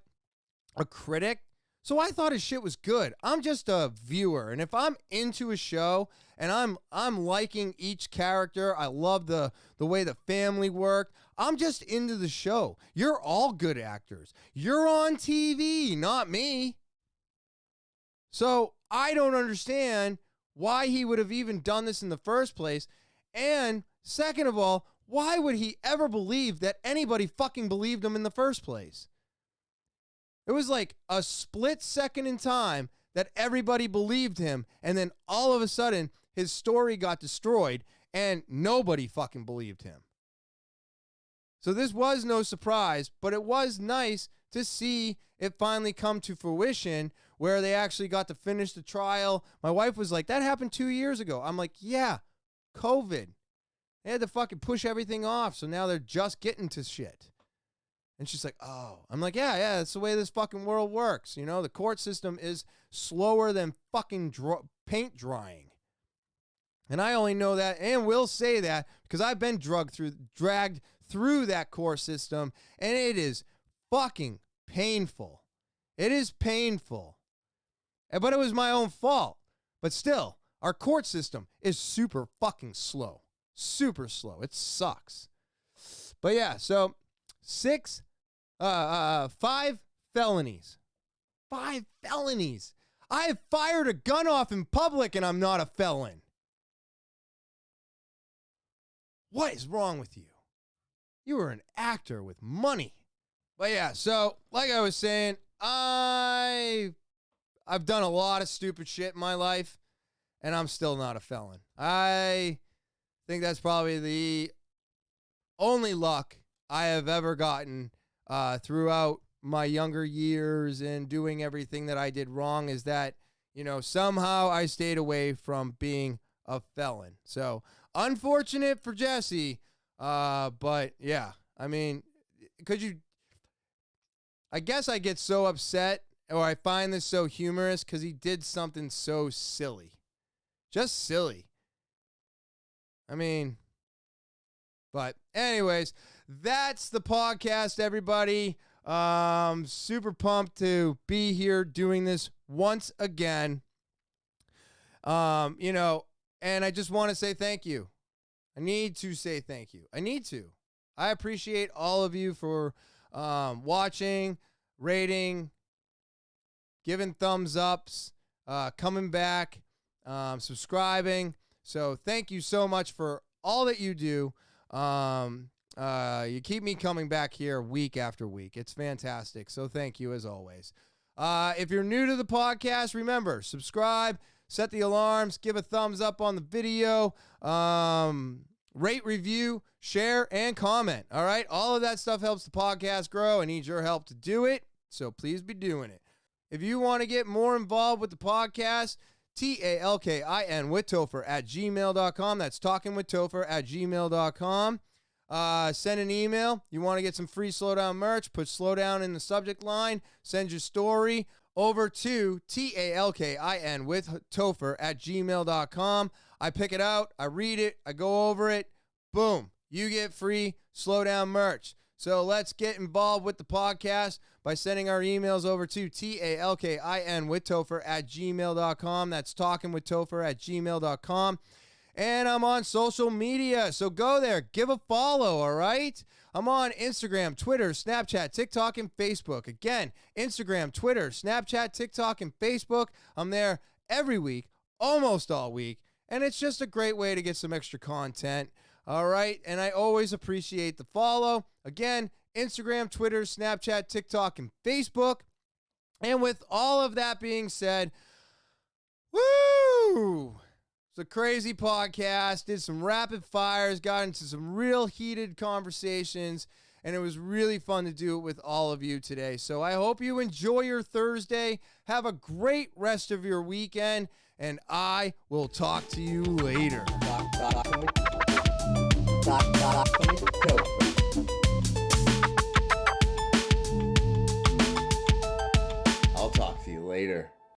a critic, so I thought his shit was good. I'm just a viewer, and if I'm into a show and I'm liking each character, I love the way the family worked, I'm just into the show. You're all good actors. You're on TV, not me. So I don't understand why he would have even done this in the first place. And second of all, why would he ever believe that anybody fucking believed him in the first place? It was like a split second in time that everybody believed him, and then all of a sudden his story got destroyed and nobody fucking believed him. So this was no surprise, but it was nice to see it finally come to fruition where they actually got to finish the trial. My wife was like, that happened 2 years ago. I'm like, yeah, COVID. They had to fucking push everything off, so now they're just getting to shit. And she's like, oh. I'm like, yeah, that's the way this fucking world works. You know, the court system is slower than fucking paint drying. And I only know that and will say that because I've been dragged through that court system, and it is fucking painful. It is painful. But it was my own fault. But still, our court system is super fucking slow. Super slow. It sucks. But yeah, so 5 felonies. 5 felonies. I have fired a gun off in public and I'm not a felon. What is wrong with you? You are an actor with money. But yeah, so like I was saying, I've done a lot of stupid shit in my life and I'm still not a felon. I think that's probably the only luck I have ever gotten throughout my younger years and doing everything that I did wrong is that, you know, somehow I stayed away from being a felon. So unfortunate for Jesse, but yeah, I mean, I guess I get so upset or I find this so humorous because he did something so silly. Just silly. I mean, but anyways, that's the podcast, everybody. Super pumped to be here doing this once again. You know, and I just want to say thank you. I need to say thank you. I appreciate all of you for watching, rating, giving thumbs ups, coming back, subscribing. So thank you so much for all that you do. You keep me coming back here week after week. It's fantastic. So thank you as always. If you're new to the podcast, remember, subscribe, set the alarms, give a thumbs up on the video, rate, review, share, and comment. All right. All of that stuff helps the podcast grow. I need your help to do it. So please be doing it. If you want to get more involved with the podcast, TALKIN with Topher at gmail.com. That's talkinwithtopher@gmail.com. Send an email. You want to get some free Slowdown merch, put Slowdown in the subject line. Send your story over to TALKIN with Topher at gmail.com. I pick it out. I read it. I go over it. Boom. You get free Slowdown merch. So let's get involved with the podcast by sending our emails over to TALKIN with Topher at gmail.com. That's talkinwithtopher at gmail.com. And I'm on social media, so go there. Give a follow, all right? I'm on Instagram, Twitter, Snapchat, TikTok, and Facebook. Again, Instagram, Twitter, Snapchat, TikTok, and Facebook. I'm there every week, almost all week, and it's just a great way to get some extra content, all right? And I always appreciate the follow. Again, Instagram, Twitter, Snapchat, TikTok, and Facebook. And with all of that being said, woo! It's a crazy podcast, did some rapid fires, got into some real heated conversations, and it was really fun to do it with all of you today. So I hope you enjoy your Thursday. Have a great rest of your weekend, and I will talk to you later.